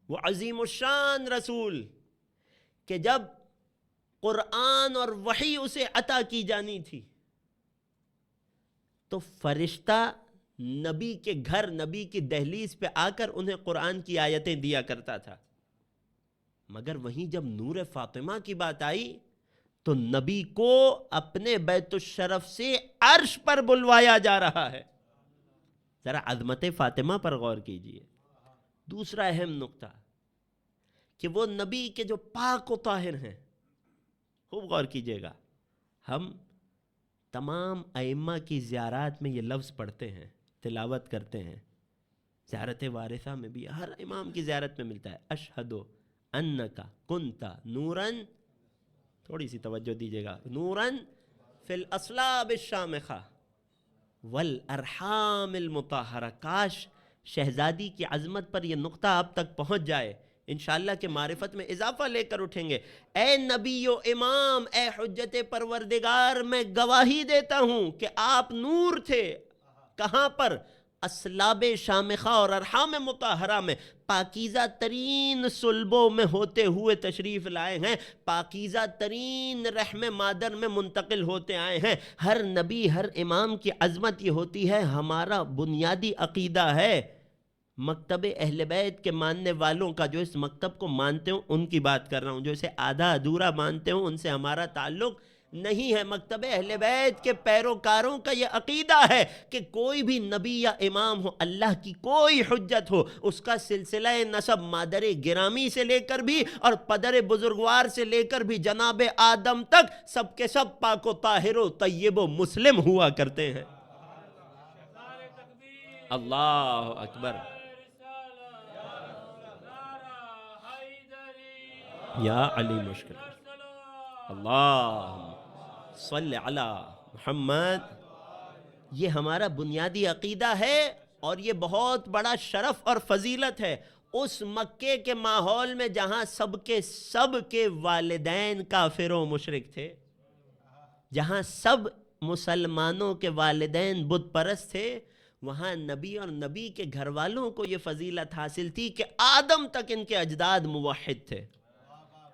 وہ عظیم الشان رسول کہ جب قرآن اور وحی اسے عطا کی جانی تھی تو فرشتہ نبی کے گھر، نبی کی دہلیز پہ آ کر انہیں قرآن کی آیتیں دیا کرتا تھا، مگر وہیں جب نور فاطمہ کی بات آئی تو نبی کو اپنے بیت الشرف سے عرش پر بلوایا جا رہا ہے۔ ذرا عظمت فاطمہ پر غور کیجئے۔ دوسرا اہم نقطہ کہ وہ نبی کے جو پاک و طاہر ہیں، خوب غور کیجئے گا۔ ہم تمام ائمہ کی زیارات میں یہ لفظ پڑھتے ہیں، تلاوت کرتے ہیں، زیارت وارثہ میں بھی ہر امام کی زیارت میں ملتا ہے، اشہد انک کنت نوراً، تھوڑی سی توجہ دیجئے گا، نوراً فی الاصلاب الشامخہ والارحام المطہرہ۔ کاش شہزادی کی عظمت پر یہ نقطہ آپ تک پہنچ جائے انشاءاللہ کہ معرفت میں اضافہ لے کر اٹھیں گے۔ اے نبی و امام، اے حجت پروردگار، میں گواہی دیتا ہوں کہ آپ نور تھے۔ کہاں پر؟ اصلاب شامخہ اور ارحام مطہرہ میں، پاکیزہ ترین صلبوں میں ہوتے ہوئے تشریف لائے ہیں، پاکیزہ ترین رحم مادر میں منتقل ہوتے آئے ہیں۔ ہر نبی، ہر امام کی عظمت یہ ہوتی ہے، ہمارا بنیادی عقیدہ ہے، مکتب اہل بیت کے ماننے والوں کا، جو اس مکتب کو مانتے ہوں ان کی بات کر رہا ہوں، جو اسے آدھا ادھورا مانتے ہوں ان سے ہمارا تعلق نہیں ہے۔ مکتب اہل بیت کے پیروکاروں کا یہ عقیدہ ہے کہ کوئی بھی نبی یا امام ہو، اللہ کی کوئی حجت ہو، اس کا سلسلہ نسب مادر گرامی سے لے کر بھی اور پدر بزرگوار سے لے کر بھی جناب آدم تک سب کے سب پاک و طاہر و طیب و مسلم ہوا کرتے ہیں۔ اللہ اکبر، یا علی مشکل، اللہم صلی علی محمد۔ یہ ہمارا بنیادی عقیدہ ہے اور یہ بہت بڑا شرف اور فضیلت ہے۔ اس مکے کے ماحول میں جہاں سب کے والدین کافر و مشرک تھے، جہاں سب مسلمانوں کے والدین بت پرست تھے، وہاں نبی اور نبی کے گھر والوں کو یہ فضیلت حاصل تھی کہ آدم تک ان کے اجداد موحد تھے۔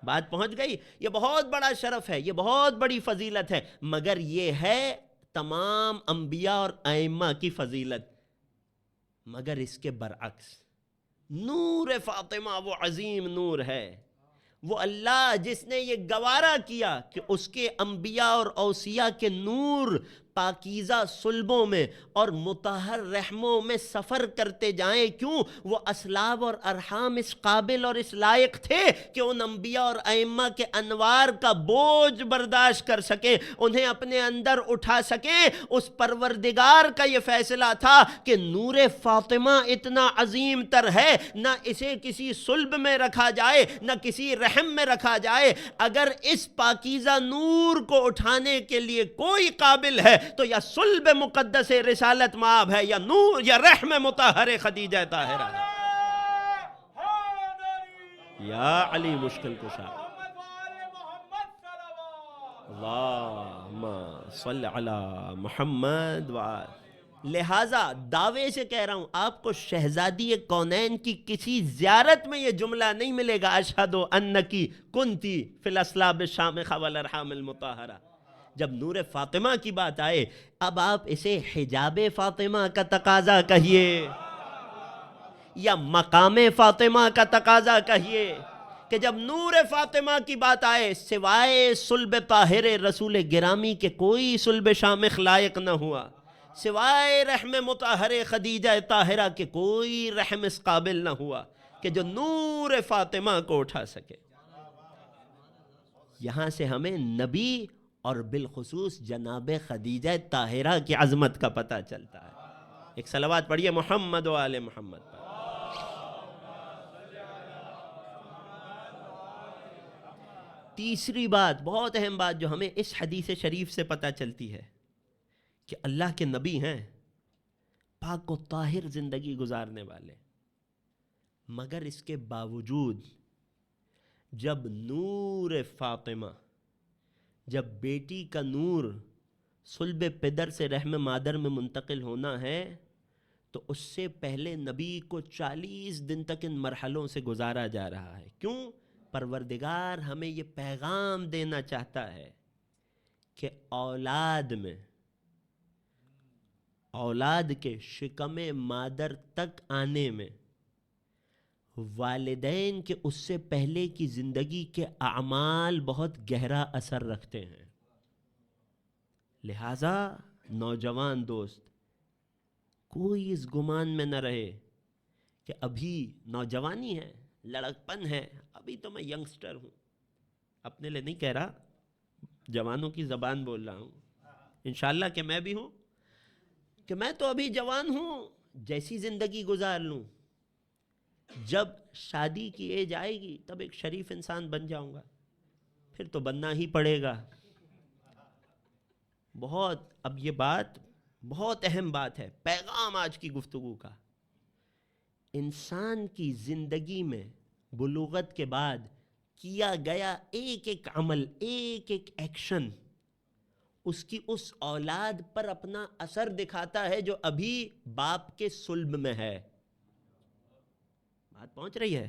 بات پہنچ گئی؟ یہ بہت بڑا شرف ہے، یہ بہت بڑی فضیلت ہے، مگر یہ ہے تمام انبیاء اور ائمہ کی فضیلت۔ مگر اس کے برعکس نور فاطمہ وہ عظیم نور ہے، وہ اللہ جس نے یہ گوارا کیا کہ اس کے انبیاء اور اوصیاء کے نور پاکیزہ صلبوں میں اور مطہر رحموں میں سفر کرتے جائیں۔ کیوں؟ وہ اصلاب اور ارحام اس قابل اور اس لائق تھے کہ ان انبیاء اور ائمہ کے انوار کا بوجھ برداشت کر سکیں، انہیں اپنے اندر اٹھا سکیں۔ اس پروردگار کا یہ فیصلہ تھا کہ نور فاطمہ اتنا عظیم تر ہے، نہ اسے کسی صلب میں رکھا جائے، نہ کسی رحم میں رکھا جائے۔ اگر اس پاکیزہ نور کو اٹھانے کے لیے کوئی قابل ہے تو یا صلب مقدس رسالت مآب ہے، یا نور یا رحم مطہر خدیجہ طاہرہ ہے۔ یا علی مشکل کشا، اللہم صلی علی محمد وآلہ۔ لہٰذا دعوے سے کہہ رہا ہوں، آپ کو شہزادی کونین کی کسی زیارت میں یہ جملہ نہیں ملے گا اشہد انکی کنتی فی الاصلاب الشامخہ والارحام المطہرہ۔ جب نور فاطمہ کی بات آئے، اب آپ اسے حجاب فاطمہ کا تقاضا کہیے یا مقام فاطمہ کا تقاضا کہیے، کہ جب نور فاطمہ کی بات آئے، سوائے صلب طاہر رسول گرامی کے کوئی صلب شامخ لائق نہ ہوا، سوائے رحم مطہر خدیجہ طاہرہ کے کوئی رحم اس قابل نہ ہوا کہ جو نور فاطمہ کو اٹھا سکے۔ یہاں سے ہمیں نبی اور بالخصوص جناب خدیجہ طاہرہ کی عظمت کا پتہ چلتا ہے۔ ایک صلوات پڑھیے محمد و آل محمد پر۔ تیسری بات، بہت اہم بات جو ہمیں اس حدیث شریف سے پتہ چلتی ہے کہ اللہ کے نبی ہیں، پاک و طاہر زندگی گزارنے والے، مگر اس کے باوجود جب نور فاطمہ، جب بیٹی کا نور صلب پدر سے رحم مادر میں منتقل ہونا ہے، تو اس سے پہلے نبی کو 40 دن تک ان مرحلوں سے گزارا جا رہا ہے۔ کیوں؟ پروردگار ہمیں یہ پیغام دینا چاہتا ہے کہ اولاد میں، اولاد کے شکم مادر تک آنے میں والدین کے اس سے پہلے کی زندگی کے اعمال بہت گہرا اثر رکھتے ہیں۔ لہٰذا نوجوان دوست، کوئی اس گمان میں نہ رہے کہ ابھی نوجوانی ہے، لڑکپن ہے، ابھی تو میں ینگسٹر ہوں، اپنے لیے نہیں کہہ رہا، جوانوں کی زبان بول رہا ہوں، انشاءاللہ کہ میں بھی ہوں، کہ میں تو ابھی جوان ہوں، جیسی زندگی گزار لوں، جب شادی کی ایج آئے گی تب ایک شریف انسان بن جاؤں گا، پھر تو بننا ہی پڑے گا۔ اب یہ بات بہت اہم بات ہے، پیغام آج کی گفتگو کا، انسان کی زندگی میں بلوغت کے بعد کیا گیا ایک ایک عمل، ایک ایک ایکشن اس کی اس اولاد پر اپنا اثر دکھاتا ہے جو ابھی باپ کے صلب میں ہے۔ بات پہنچ رہی ہے؟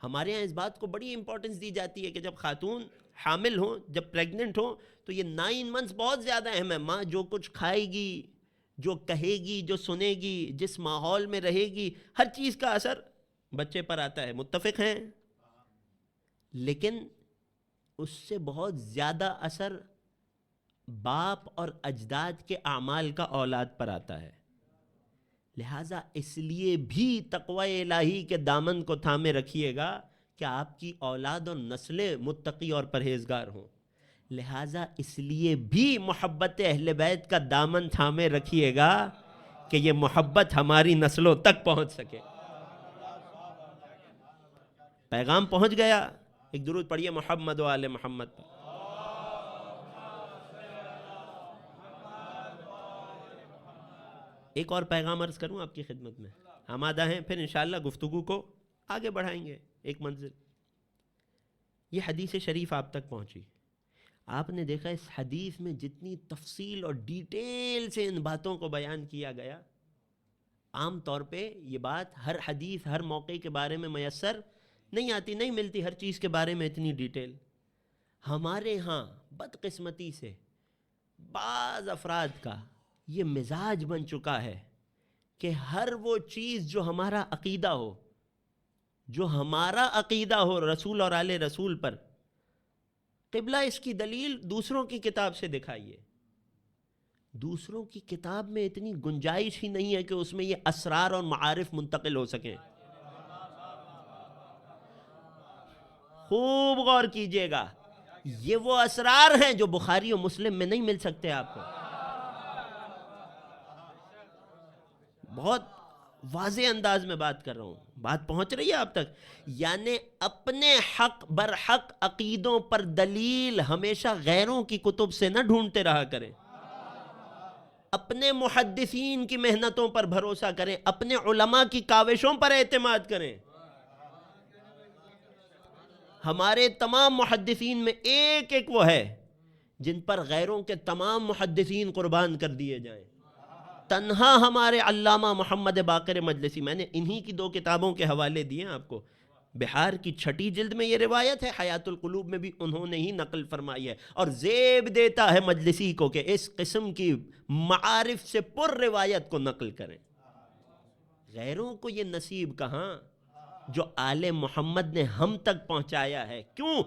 ہمارے ہاں اس بات کو بڑی امپورٹنس دی جاتی ہے کہ جب خاتون حامل ہوں، جب پریگننٹ ہوں، تو یہ 9 منتھس بہت زیادہ اہم ہے۔ ماں جو کچھ کھائے گی، جو کہے گی، جو سنے گی، جس ماحول میں رہے گی، ہر چیز کا اثر بچے پر آتا ہے۔ متفق ہیں؟ لیکن اس سے بہت زیادہ اثر باپ اور اجداد کے اعمال کا اولاد پر آتا ہے۔ لہٰذا اس لیے بھی تقوی الہی کے دامن کو تھامے رکھیے گا کہ آپ کی اولاد اور نسلیں متقی اور پرہیزگار ہوں۔ لہٰذا اس لیے بھی محبت اہل بیت کا دامن تھامے رکھیے گا کہ یہ محبت ہماری نسلوں تک پہنچ سکے۔ پیغام پہنچ گیا؟ ایک درود پڑھیے محمد و آل محمد پر۔ ایک اور پیغام عرض کروں آپ کی خدمت میں، آمادہ ہیں؟ پھر انشاءاللہ گفتگو کو آگے بڑھائیں گے ایک منزل۔ یہ حدیث شریف آپ تک پہنچی، آپ نے دیکھا اس حدیث میں جتنی تفصیل اور ڈیٹیل سے ان باتوں کو بیان کیا گیا، عام طور پہ یہ بات ہر حدیث ہر موقع کے بارے میں میسر نہیں آتی، نہیں ملتی ہر چیز کے بارے میں اتنی ڈیٹیل۔ ہمارے ہاں بدقسمتی سے بعض افراد کا یہ مزاج بن چکا ہے کہ ہر وہ چیز جو ہمارا عقیدہ ہو، جو ہمارا عقیدہ ہو رسول اور آل رسول پر، قبلہ اس کی دلیل دوسروں کی کتاب سے دکھائیے۔ دوسروں کی کتاب میں اتنی گنجائش ہی نہیں ہے کہ اس میں یہ اسرار اور معارف منتقل ہو سکیں۔ خوب غور کیجئے گا، یہ وہ اسرار ہیں جو بخاری و مسلم میں نہیں مل سکتے آپ کو۔ بہت واضح انداز میں بات کر رہا ہوں، بات پہنچ رہی ہے آپ تک؟ یعنی اپنے حق برحق عقیدوں پر دلیل ہمیشہ غیروں کی کتب سے نہ ڈھونڈتے رہا کریں، اپنے محدثین کی محنتوں پر بھروسہ کریں، اپنے علماء کی کاوشوں پر اعتماد کریں۔ ہمارے تمام محدثین میں ایک ایک وہ ہے جن پر غیروں کے تمام محدثین قربان کر دیے جائیں۔ تنہا ہمارے علامہ محمد باقر مجلسی، میں نے انہی کی 2 کتابوں کے حوالے دیے ہیں آپ کو، بہار کی 6 جلد میں یہ روایت ہے، حیات القلوب میں بھی انہوں نے ہی نقل فرمائی ہے، اور زیب دیتا ہے مجلسی کو کہ اس قسم کی معارف سے پر روایت کو نقل کریں۔ غیروں کو یہ نصیب کہاں جو آل محمد نے ہم تک پہنچایا ہے۔ کیوں؟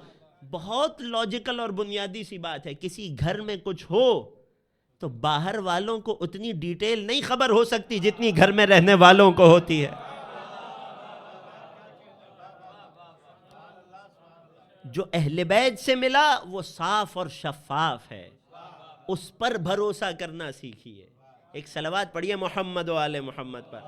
بہت لاجیکل اور بنیادی سی بات ہے، کسی گھر میں کچھ ہو تو باہر والوں کو اتنی ڈیٹیل نہیں خبر ہو سکتی جتنی گھر میں رہنے والوں کو ہوتی ہے۔ جو اہل بیت سے ملا وہ صاف اور شفاف ہے، اس پر بھروسہ کرنا سیکھیے۔ ایک صلوات پڑھیے محمد و آل محمد پر۔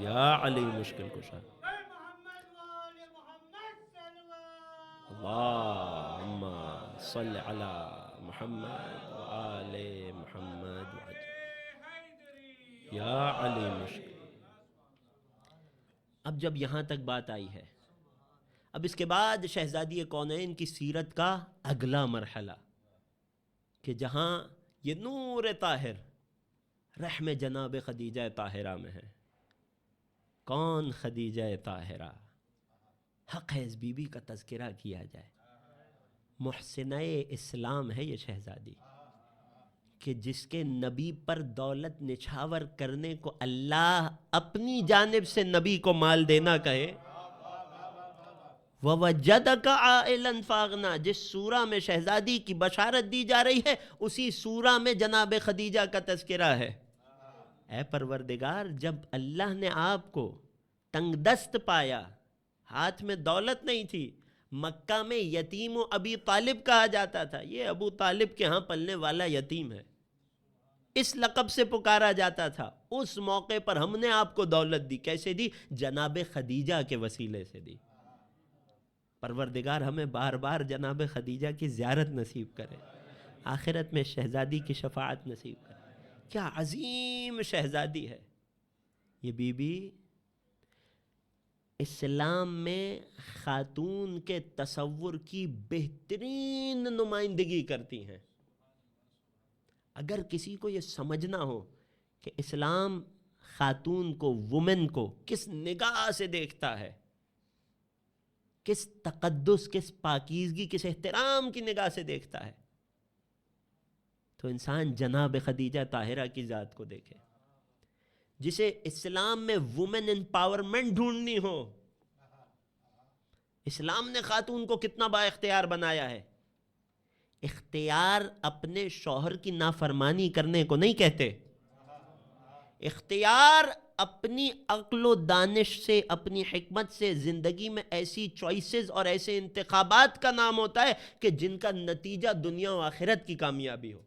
یا علی مشکل کشا، اللہم صل علی محمد و آل محمد یا علی مشکل۔ اب جب یہاں تک بات آئی ہے، اب اس کے بعد شہزادی کونین کی سیرت کا اگلا مرحلہ کہ جہاں یہ نور طاہر رحم جناب خدیجہ طاہرہ میں ہے۔ کون خدیجہ طاہرہ؟ حق ہے اس بی بی کا تذکرہ کیا جائے۔ محسنہ اسلام ہے یہ شہزادی کہ جس کے نبی پر دولت نچھاور کرنے کو اللہ اپنی جانب سے نبی کو مال دینا کہے۔ وَوَجَّدَكَ عَائِلًا فَأَغْنَىٰ، جس سورہ میں شہزادی کی بشارت دی جا رہی ہے اسی سورہ میں جناب خدیجہ کا تذکرہ ہے۔ اے پروردگار، جب اللہ نے آپ کو تنگ دست پایا، ہاتھ میں دولت نہیں تھی، مکہ میں یتیم و ابی طالب کہا جاتا تھا، یہ ابو طالب کے ہاں پلنے والا یتیم ہے، اس لقب سے پکارا جاتا تھا، اس موقع پر ہم نے آپ کو دولت دی۔ کیسے دی؟ جناب خدیجہ کے وسیلے سے دی۔ پروردگار ہمیں بار بار جناب خدیجہ کی زیارت نصیب کرے، آخرت میں شہزادی کی شفاعت نصیب کر. کیا عظیم شہزادی ہے یہ بی بی. اسلام میں خاتون کے تصور کی بہترین نمائندگی کرتی ہیں. اگر کسی کو یہ سمجھنا ہو کہ اسلام خاتون کو، وومن کو کس نگاہ سے دیکھتا ہے، کس تقدس، کس پاکیزگی، کس احترام کی نگاہ سے دیکھتا ہے، تو انسان جناب خدیجہ طاہرہ کی ذات کو دیکھے. جسے اسلام میں وومن امپاورمنٹ ڈھونڈنی ہو، اسلام نے خاتون کو کتنا با اختیار بنایا ہے. اختیار اپنے شوہر کی نافرمانی کرنے کو نہیں کہتے. اختیار اپنی عقل و دانش سے، اپنی حکمت سے زندگی میں ایسی چوائسز اور ایسے انتخابات کا نام ہوتا ہے کہ جن کا نتیجہ دنیا و آخرت کی کامیابی ہو.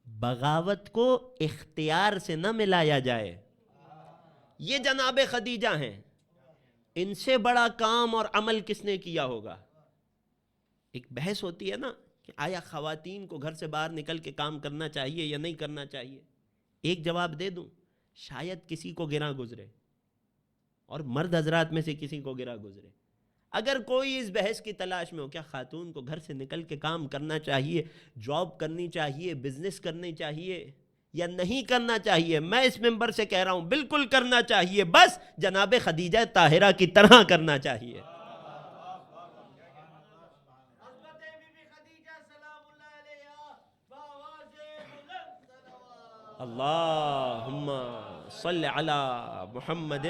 بغاوت کو اختیار سے نہ ملایا جائے. یہ جناب خدیجہ ہیں. ان سے بڑا کام اور عمل کس نے کیا ہوگا. ایک بحث ہوتی ہے نا کہ آیا خواتین کو گھر سے باہر نکل کے کام کرنا چاہیے یا نہیں کرنا چاہیے. ایک جواب دے دوں، شاید کسی کو گراں گزرے اور مرد حضرات میں سے کسی کو گراں گزرے. اگر کوئی اس بحث کی تلاش میں ہو کیا خاتون کو گھر سے نکل کے کام کرنا چاہیے، جاب کرنی چاہیے، بزنس کرنی چاہیے یا نہیں کرنا چاہیے، میں اس ممبر سے کہہ رہا ہوں بالکل کرنا چاہیے. بس جناب خدیجہ طاہرہ کی طرح کرنا چاہیے. اللہم صلی علی محمد.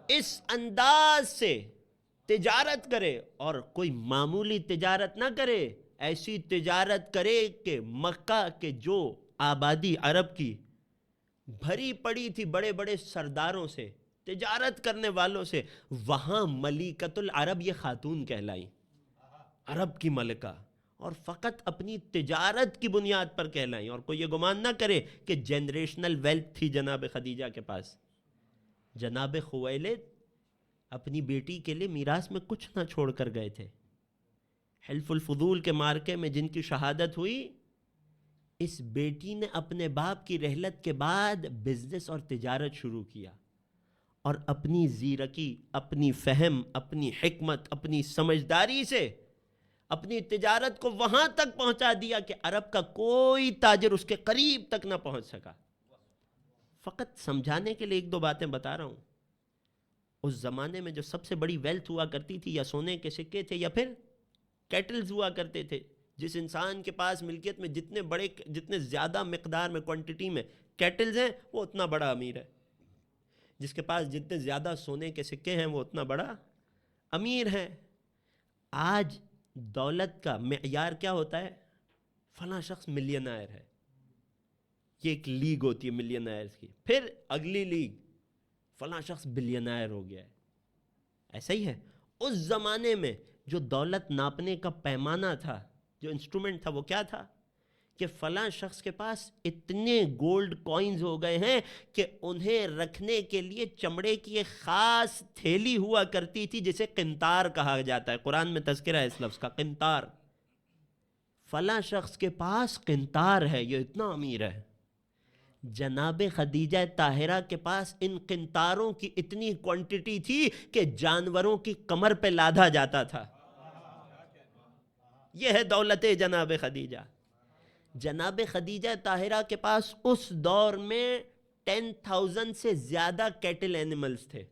اس انداز سے تجارت کرے اور کوئی معمولی تجارت نہ کرے، ایسی تجارت کرے کہ مکہ کے جو آبادی عرب کی بھری پڑی تھی بڑے بڑے سرداروں سے، تجارت کرنے والوں سے، وہاں ملیکۃ العرب یہ خاتون کہلائی، عرب کی ملکہ، اور فقط اپنی تجارت کی بنیاد پر کہلائیں. اور کوئی یہ گمان نہ کرے کہ جنریشنل ویلتھ تھی جناب خدیجہ کے پاس. جناب خویلد اپنی بیٹی کے لیے میراث میں کچھ نہ چھوڑ کر گئے تھے. حلف الفضول کے مارکے میں جن کی شہادت ہوئی، اس بیٹی نے اپنے باپ کی رحلت کے بعد بزنس اور تجارت شروع کیا اور اپنی زیرکی، اپنی فہم، اپنی حکمت، اپنی سمجھداری سے اپنی تجارت کو وہاں تک پہنچا دیا کہ عرب کا کوئی تاجر اس کے قریب تک نہ پہنچ سکا. فقط سمجھانے کے لیے ایک دو باتیں بتا رہا ہوں. اس زمانے میں جو سب سے بڑی ویلتھ ہوا کرتی تھی، یا سونے کے سکے تھے یا پھر کیٹلز ہوا کرتے تھے. جس انسان کے پاس ملکیت میں جتنے زیادہ مقدار میں، کوانٹٹی میں کیٹلز ہیں، وہ اتنا بڑا امیر ہے. جس کے پاس جتنے زیادہ سونے کے سکے ہیں، وہ اتنا بڑا امیر ہے. آج دولت کا معیار کیا ہوتا ہے؟ فلاں شخص ملینائر ہے. یہ ایک لیگ ہوتی ہے ملینائرز کی. پھر اگلی لیگ، فلاں شخص بلینائر ہو گیا ہے. ایسا ہی ہے. اس زمانے میں جو دولت ناپنے کا پیمانہ تھا، جو انسٹرومنٹ تھا، وہ کیا تھا کہ فلاں شخص کے پاس اتنے گولڈ کوئنز ہو گئے ہیں کہ انہیں رکھنے کے لیے چمڑے کی ایک خاص تھیلی ہوا کرتی تھی جسے قنطار کہا جاتا ہے. قرآن میں تذکرہ ہے اس لفظ کا، قنطار. فلاں شخص کے پاس قنطار ہے، یہ اتنا امیر ہے. جناب خدیجہ طاہرہ کے پاس ان قنطاروں کی اتنی کوانٹٹی تھی کہ جانوروں کی کمر پہ لادا جاتا تھا. یہ ہے دولت جناب خدیجہ. جناب خدیجہ طاہرہ کے پاس اس دور میں 10,000 سے زیادہ کیٹل اینیملز تھے،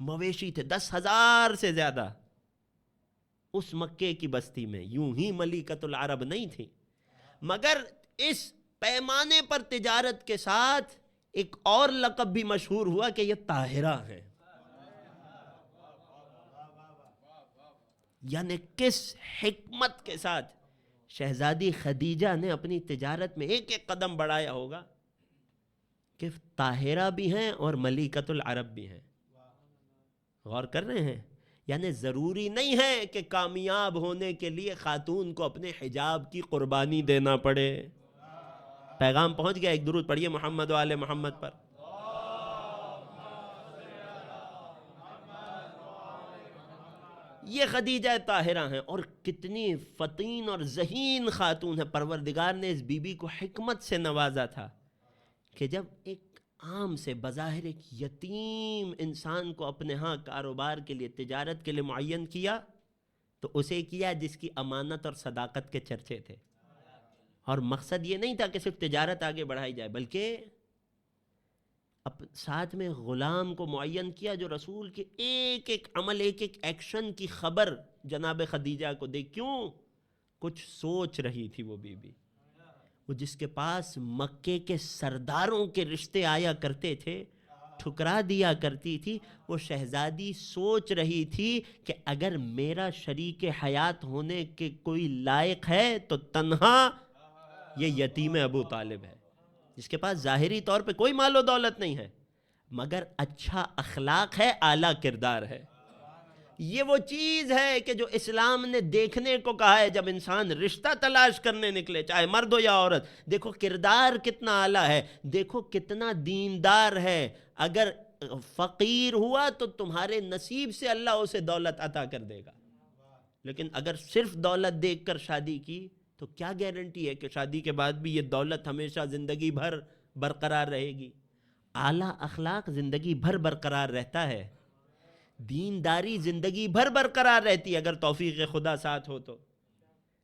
مویشی تھے 10,000 سے زیادہ. اس مکے کی بستی میں یوں ہی ملیکۃ العرب نہیں تھی، مگر اس پیمانے پر تجارت کے ساتھ ایک اور لقب بھی مشہور ہوا کہ یہ طاہرہ ہیں. یعنی کس حکمت کے ساتھ شہزادی خدیجہ نے اپنی تجارت میں ایک ایک قدم بڑھایا ہوگا کہ طاہرہ بھی ہیں اور ملیکۃ العرب بھی ہیں. غور کر رہے ہیں؟ یعنی ضروری نہیں ہے کہ کامیاب ہونے کے لیے خاتون کو اپنے حجاب کی قربانی دینا پڑے. پیغام پہنچ گیا. ایک درود پڑھیے محمد و آل محمد پر. یہ خدیجہ طاہرہ ہیں، اور کتنی فطین اور ذہین خاتون ہے. پروردگار نے اس بی بی کو حکمت سے نوازا تھا کہ جب ایک عام سے بظاہر ایک یتیم انسان کو اپنے ہاں کاروبار کے لیے، تجارت کے لیے معین کیا، تو اسے کیا جس کی امانت اور صداقت کے چرچے تھے. اور مقصد یہ نہیں تھا کہ صرف تجارت آگے بڑھائی جائے، بلکہ ساتھ میں غلام کو معین کیا جو رسول کے ایک ایک عمل، ایک ایک ایکشن کی خبر جناب خدیجہ کو دے. کیوں؟ کچھ سوچ رہی تھی وہ بی بی، وہ جس کے پاس مکے کے سرداروں کے رشتے آیا کرتے تھے، ٹھکرا دیا کرتی تھی. وہ شہزادی سوچ رہی تھی کہ اگر میرا شریک حیات ہونے کے کوئی لائق ہے تو تنہا یہ یتیم ابو طالب ہے، جس کے پاس ظاہری طور پہ کوئی مال و دولت نہیں ہے، مگر اچھا اخلاق ہے، اعلیٰ کردار ہے. یہ وہ چیز ہے کہ جو اسلام نے دیکھنے کو کہا ہے جب انسان رشتہ تلاش کرنے نکلے، چاہے مرد ہو یا عورت. دیکھو کردار کتنا اعلیٰ ہے، دیکھو کتنا دیندار ہے. اگر فقیر ہوا تو تمہارے نصیب سے اللہ اسے دولت عطا کر دے گا، لیکن اگر صرف دولت دیکھ کر شادی کی تو کیا گارنٹی ہے کہ شادی کے بعد بھی یہ دولت ہمیشہ زندگی بھر برقرار رہے گی؟ اعلیٰ اخلاق زندگی بھر برقرار رہتا ہے، دینداری زندگی بھر برقرار رہتی ہے اگر توفیق خدا ساتھ ہو تو.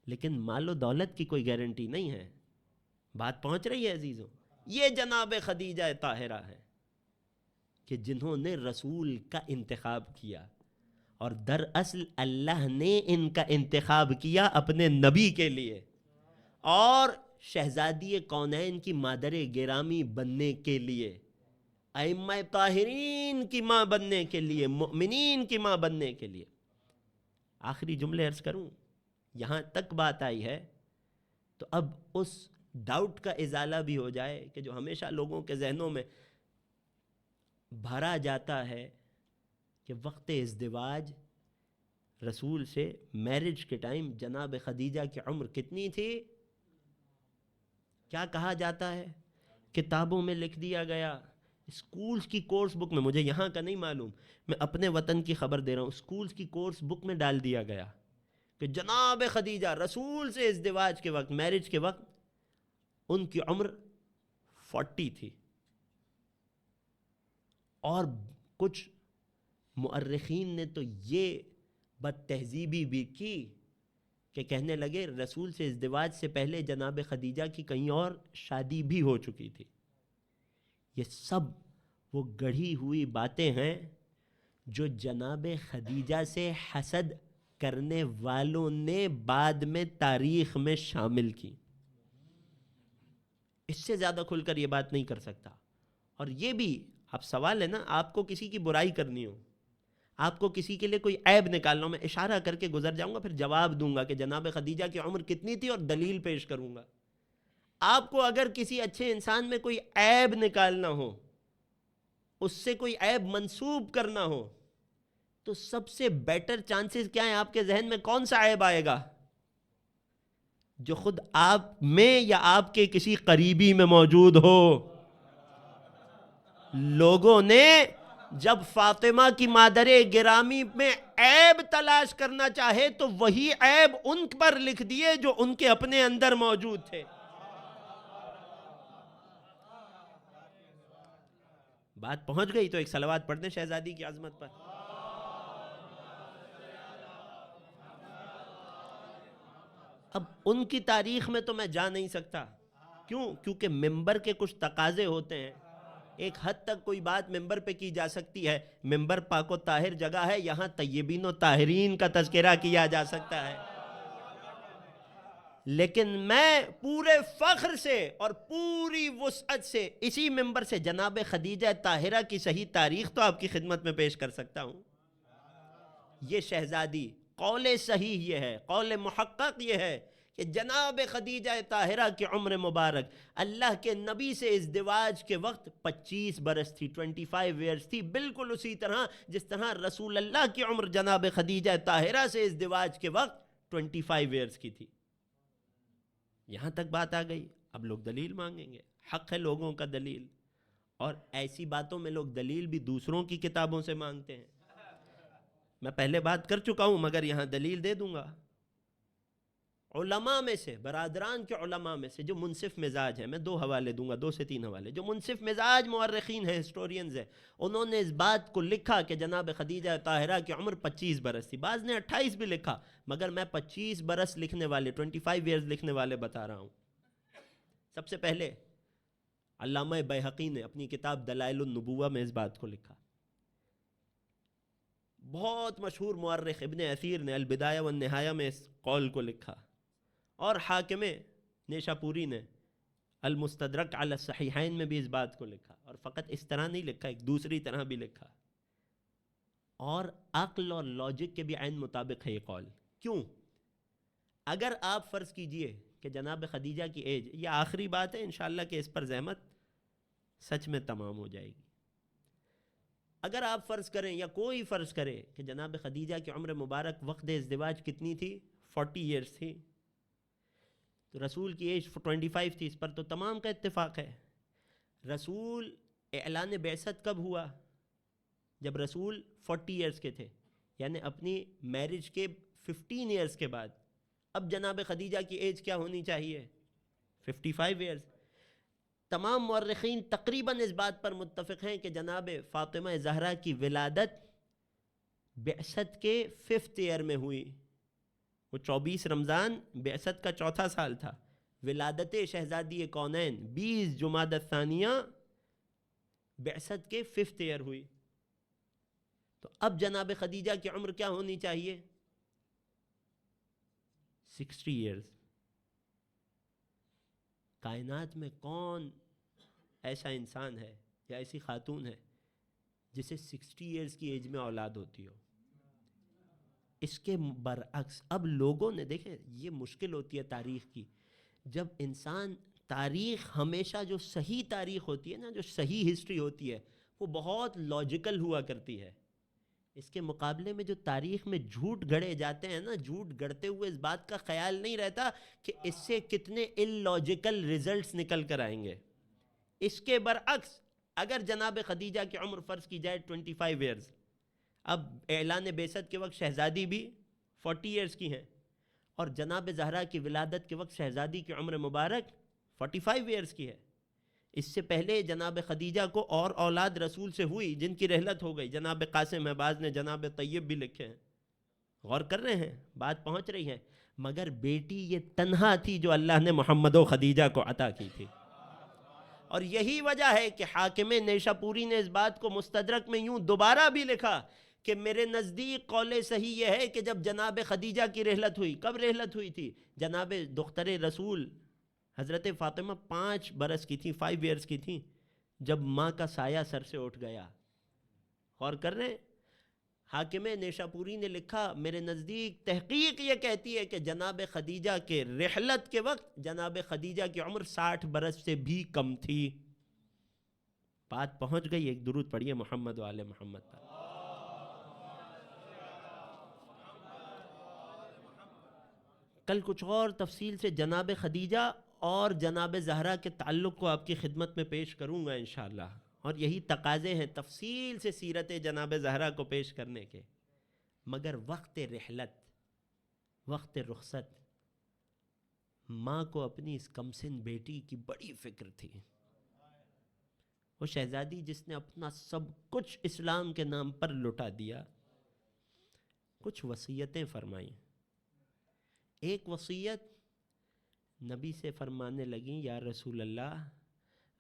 لیکن مال و دولت کی کوئی گارنٹی نہیں ہے. بات پہنچ رہی ہے عزیزوں؟ یہ جناب خدیجہ طاہرہ ہے کہ جنہوں نے رسول کا انتخاب کیا، اور دراصل اللہ نے ان کا انتخاب کیا اپنے نبی کے لیے اور شہزادی کونین کی مادر گرامی بننے کے لیے، ائمہ طاہرین کی ماں بننے کے لیے، مؤمنین کی ماں بننے کے لیے. آخری جملے عرض کروں، یہاں تک بات آئی ہے تو اب اس ڈاؤٹ کا ازالہ بھی ہو جائے کہ جو ہمیشہ لوگوں کے ذہنوں میں بھرا جاتا ہے کہ وقت ازدواج رسول سے میرج کے ٹائم جناب خدیجہ کی عمر کتنی تھی؟ کیا کہا جاتا ہے؟ کتابوں میں لکھ دیا گیا، اسکولز کی کورس بک میں، مجھے یہاں کا نہیں معلوم، میں اپنے وطن کی خبر دے رہا ہوں، اسکولز کی کورس بک میں ڈال دیا گیا کہ جناب خدیجہ رسول سے ازدواج کے وقت، میرج کے وقت ان کی عمر 40 تھی. اور کچھ مؤرخین نے تو یہ بد تہذیبی بھی کی کہ کہنے لگے رسول سے ازدواج سے پہلے جناب خدیجہ کی کہیں اور شادی بھی ہو چکی تھی. یہ سب وہ گڑھی ہوئی باتیں ہیں جو جناب خدیجہ سے حسد کرنے والوں نے بعد میں تاریخ میں شامل کی. اس سے زیادہ کھل کر یہ بات نہیں کر سکتا. اور یہ بھی اب سوال ہے نا، آپ کو کسی کی برائی کرنی ہو، آپ کو کسی کے لیے کوئی عیب نکالنا ہو، میں اشارہ کر کے گزر جاؤں گا، پھر جواب دوں گا کہ جناب خدیجہ کی عمر کتنی تھی اور دلیل پیش کروں گا. آپ کو اگر کسی اچھے انسان میں کوئی عیب نکالنا ہو، اس سے کوئی عیب منسوب کرنا ہو، تو سب سے بیٹر چانسز کیا ہیں؟ آپ کے ذہن میں کون سا عیب آئے گا جو خود آپ میں یا آپ کے کسی قریبی میں موجود ہو؟ لوگوں نے جب فاطمہ کی مادر گرامی میں عیب تلاش کرنا چاہے تو وہی عیب ان پر لکھ دیے جو ان کے اپنے اندر موجود تھے. بات پہنچ گئی تو ایک صلوات پڑھ دیں شہزادی کی عظمت پر. اب ان کی تاریخ میں تو میں جا نہیں سکتا. کیوں؟ کیونکہ ممبر کے کچھ تقاضے ہوتے ہیں. ایک حد تک کوئی بات ممبر پہ کی جا سکتی ہے، ممبر پاک و طاہر جگہ ہے، یہاں طیبین و طاہرین کا تذکرہ کیا جا سکتا ہے. لیکن میں پورے فخر سے اور پوری وسعت سے اسی ممبر سے جناب خدیجہ طاہرہ کی صحیح تاریخ تو آپ کی خدمت میں پیش کر سکتا ہوں. یہ شہزادی، قول صحیح یہ ہے، قول محقق یہ ہے کہ جناب خدیجہ طاہرہ کی عمر مبارک اللہ کے نبی سے ازدواج کے وقت 25 برس تھی، 25 ایئرز تھی، بالکل اسی طرح جس طرح رسول اللہ کی عمر جناب خدیجہ طاہرہ سے ازدواج کے وقت 25 ایئرز کی تھی. یہاں تک بات آ گئی. اب لوگ دلیل مانگیں گے، حق ہے لوگوں کا دلیل، اور ایسی باتوں میں لوگ دلیل بھی دوسروں کی کتابوں سے مانگتے ہیں. میں پہلے بات کر چکا ہوں مگر یہاں دلیل دے دوں گا. علماء میں سے، برادران کے علماء میں سے جو منصف مزاج ہیں، میں 2 حوالے دوں گا، 2 سے 3 حوالے، جو منصف مزاج مورخین ہیں، ہسٹورینز ہیں، انہوں نے اس بات کو لکھا کہ جناب خدیجہ طاہرہ کی عمر 25 برس تھی. بعض نے 28 بھی لکھا، مگر میں 25 برس لکھنے والے، 25 ایئرز لکھنے والے بتا رہا ہوں. سب سے پہلے علامہ بیہقی نے اپنی کتاب دلائل النبوہ میں اس بات کو لکھا. بہت مشہور مورخ ابن اثیر نے البدایہ والنہایہ میں اس قول کو لکھا، اور حاکم نیشاپوری نے المستدرک علی الصحیحین میں بھی اس بات کو لکھا. اور فقط اس طرح نہیں لکھا، ایک دوسری طرح بھی لکھا، اور عقل اور لاجک کے بھی عین مطابق ہے یہ قول. کیوں؟ اگر آپ فرض کیجئے کہ جناب خدیجہ کی ایج، یہ آخری بات ہے انشاءاللہ کہ اس پر زحمت سچ میں تمام ہو جائے گی. اگر آپ فرض کریں یا کوئی فرض کرے کہ جناب خدیجہ کی عمر مبارک وقت ازدواج کتنی تھی؟ 40 ایئرز تھی. تو رسول کی ایج 25 تھی، اس پر تو تمام کا اتفاق ہے. رسول اعلان بعثت کب ہوا؟ جب رسول 40 ایئرز کے تھے، یعنی اپنی میرج کے 15 ایئرز کے بعد. اب جناب خدیجہ کی ایج کیا ہونی چاہیے؟ 55 ایئرز. تمام مورخین تقریباً اس بات پر متفق ہیں کہ جناب فاطمہ زہرا کی ولادت بعثت کے 5th ایئر میں ہوئی. وہ 24 رمضان بعثت کا 4تھا سال تھا. ولادت شہزادی کونین 20 جمادی الثانیہ بعثت کے 5th ایئر ہوئی. تو اب جناب خدیجہ کی عمر کیا ہونی چاہیے؟ 60 ایئرز. کائنات میں کون ایسا انسان ہے یا ایسی خاتون ہے جسے 60 ایئرز کی ایج میں اولاد ہوتی ہو؟ اس کے برعکس اب لوگوں نے، دیکھیں یہ مشکل ہوتی ہے تاریخ کی، جب انسان تاریخ ہمیشہ جو صحیح تاریخ ہوتی ہے نا، جو صحیح ہسٹری ہوتی ہے، وہ بہت لاجیکل ہوا کرتی ہے. اس کے مقابلے میں جو تاریخ میں جھوٹ گڑے جاتے ہیں نا، جھوٹ گڑتے ہوئے اس بات کا خیال نہیں رہتا کہ اس سے کتنے ان لاجیکل ریزلٹس نکل کر آئیں گے. اس کے برعکس اگر جناب خدیجہ کی عمر فرض کی جائے 25 ایئرز، اب اعلان بعثت کے وقت شہزادی بھی 40 ایئرز کی ہیں، اور جناب زہرا کی ولادت کے وقت شہزادی کی عمر مبارک 45 ایئرز کی ہے. اس سے پہلے جناب خدیجہ کو اور اولاد رسول سے ہوئی جن کی رحلت ہو گئی. جناب قاسم احباز نے جناب طیب بھی لکھے ہیں. غور کر رہے ہیں، بات پہنچ رہی ہے. مگر بیٹی یہ تنہا تھی جو اللہ نے محمد و خدیجہ کو عطا کی تھی. اور یہی وجہ ہے کہ حاکم نیشاپوری نے اس بات کو مستدرک میں یوں دوبارہ بھی لکھا کہ میرے نزدیک قول صحیح یہ ہے کہ جب جناب خدیجہ کی رحلت ہوئی، کب رحلت ہوئی تھی؟ جناب دختر رسول حضرت فاطمہ 5 برس کی تھی، 5 ایئرز کی تھی، جب ماں کا سایہ سر سے اٹھ گیا. غور کر رہے ہیں؟ حاکم نیشاپوری نے لکھا میرے نزدیک تحقیق یہ کہتی ہے کہ جناب خدیجہ کے رحلت کے وقت جناب خدیجہ کی عمر 60 برس سے بھی کم تھی. بات پہنچ گئی. ایک درود پڑھیے محمد و آل محمد پر. کل کچھ اور تفصیل سے جناب خدیجہ اور جناب زہرا کے تعلق کو آپ کی خدمت میں پیش کروں گا انشاءاللہ، اور یہی تقاضے ہیں تفصیل سے سیرت جناب زہرا کو پیش کرنے کے. مگر وقت رحلت، وقت رخصت، ماں کو اپنی اس کمسن بیٹی کی بڑی فکر تھی. وہ شہزادی جس نے اپنا سب کچھ اسلام کے نام پر لٹا دیا. کچھ وصیتیں فرمائیں. ایک وصیت نبی سے فرمانے لگیں، یا رسول اللہ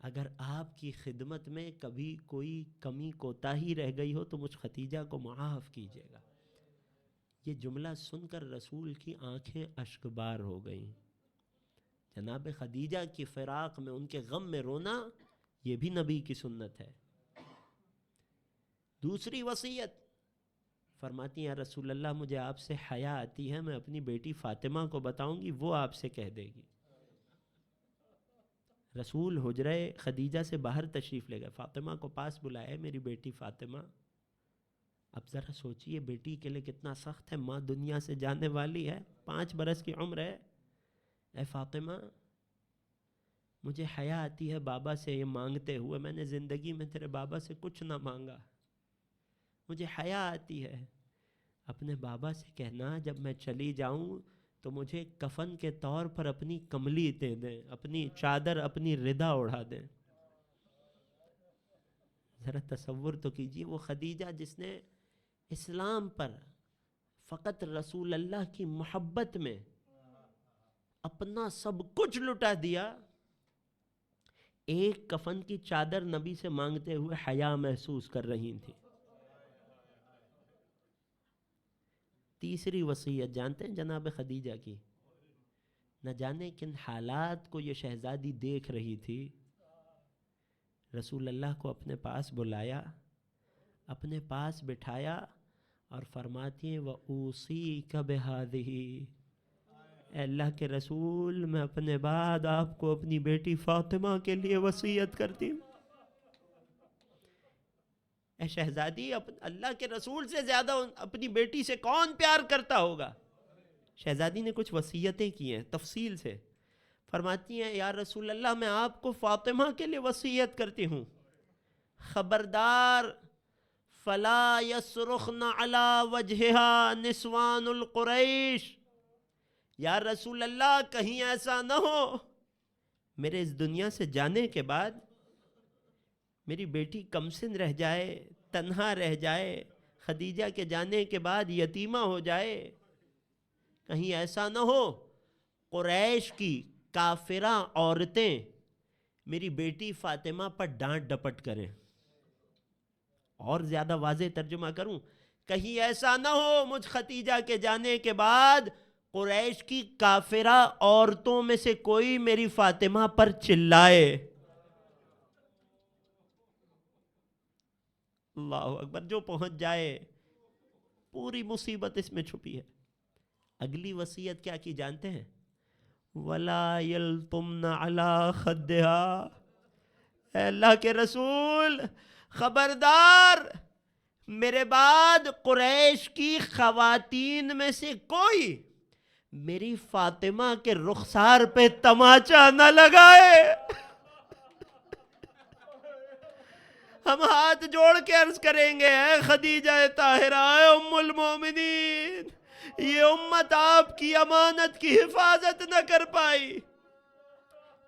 اگر آپ کی خدمت میں کبھی کوئی کمی کوتاہی رہ گئی ہو تو مجھ خدیجہ کو معاف کیجیے گا. یہ جملہ سن کر رسول کی آنکھیں اشکبار ہو گئیں. جناب خدیجہ کی فراق میں، ان کے غم میں رونا، یہ بھی نبی کی سنت ہے. دوسری وصیت فرماتی ہیں، رسول اللہ مجھے آپ سے حیا آتی ہے، میں اپنی بیٹی فاطمہ کو بتاؤں گی، وہ آپ سے کہہ دے گی. رسول حجرہ خدیجہ سے باہر تشریف لے گئے، فاطمہ کو پاس بلائے، میری بیٹی فاطمہ. اب ذرا سوچئے بیٹی کے لیے کتنا سخت ہے، ماں دنیا سے جانے والی ہے، 5 برس کی عمر ہے. اے فاطمہ مجھے حیا آتی ہے بابا سے یہ مانگتے ہوئے، میں نے زندگی میں تیرے بابا سے کچھ نہ مانگا، مجھے حیا آتی ہے. اپنے بابا سے کہنا جب میں چلی جاؤں تو مجھے کفن کے طور پر اپنی کملی دے دیں، اپنی چادر، اپنی ردا اڑا دیں۔ ذرا تصور تو کیجئے، وہ خدیجہ جس نے اسلام پر فقط رسول اللہ کی محبت میں اپنا سب کچھ لٹا دیا، ایک کفن کی چادر نبی سے مانگتے ہوئے حیا محسوس کر رہی تھی۔ تیسری وصیت جانتے ہیں جناب خدیجہ کی؟ نہ جانے کن حالات کو یہ شہزادی دیکھ رہی تھی، رسول اللہ کو اپنے پاس بلایا، اپنے پاس بٹھایا اور فرماتی ہیں وَأُوصِيكَ بِهَذِهِ، اے اللہ کے رسول میں اپنے بعد آپ کو اپنی بیٹی فاطمہ کے لیے وصیت کرتی ہوں۔ اے شہزادی، اللہ کے رسول سے زیادہ اپنی بیٹی سے کون پیار کرتا ہوگا؟ شہزادی نے کچھ وصیتیں کی ہیں تفصیل سے، فرماتی ہیں یا رسول اللہ میں آپ کو فاطمہ کے لیے وصیت کرتی ہوں، خبردار فلا یصرخن علی وجہہا نسوان القریش، یا رسول اللہ کہیں ایسا نہ ہو میرے اس دنیا سے جانے کے بعد میری بیٹی کمسن رہ جائے، تنہا رہ جائے، خدیجہ کے جانے کے بعد یتیمہ ہو جائے، کہیں ایسا نہ ہو قریش کی کافرہ عورتیں میری بیٹی فاطمہ پر ڈانٹ ڈپٹ کریں۔ اور زیادہ واضح ترجمہ کروں، کہیں ایسا نہ ہو مجھ خدیجہ کے جانے کے بعد قریش کی کافرہ عورتوں میں سے کوئی میری فاطمہ پر چلائے۔ اللہ اکبر، جو پہنچ جائے پوری مصیبت اس میں چھپی ہے۔ اگلی وصیت کیا کی جانتے ہیں؟ وَلَا يَلْطُمْنَ عَلَىٰ خَدِّهَا، اے اللہ کے رسول خبردار میرے بعد قریش کی خواتین میں سے کوئی میری فاطمہ کے رخسار پہ تماچا نہ لگائے۔ ہم ہاتھ جوڑ کے عرض کریں گے اے خدیجہ طاہرہ، اے ام المومنین، یہ امت آپ کی امانت کی حفاظت نہ کر پائی۔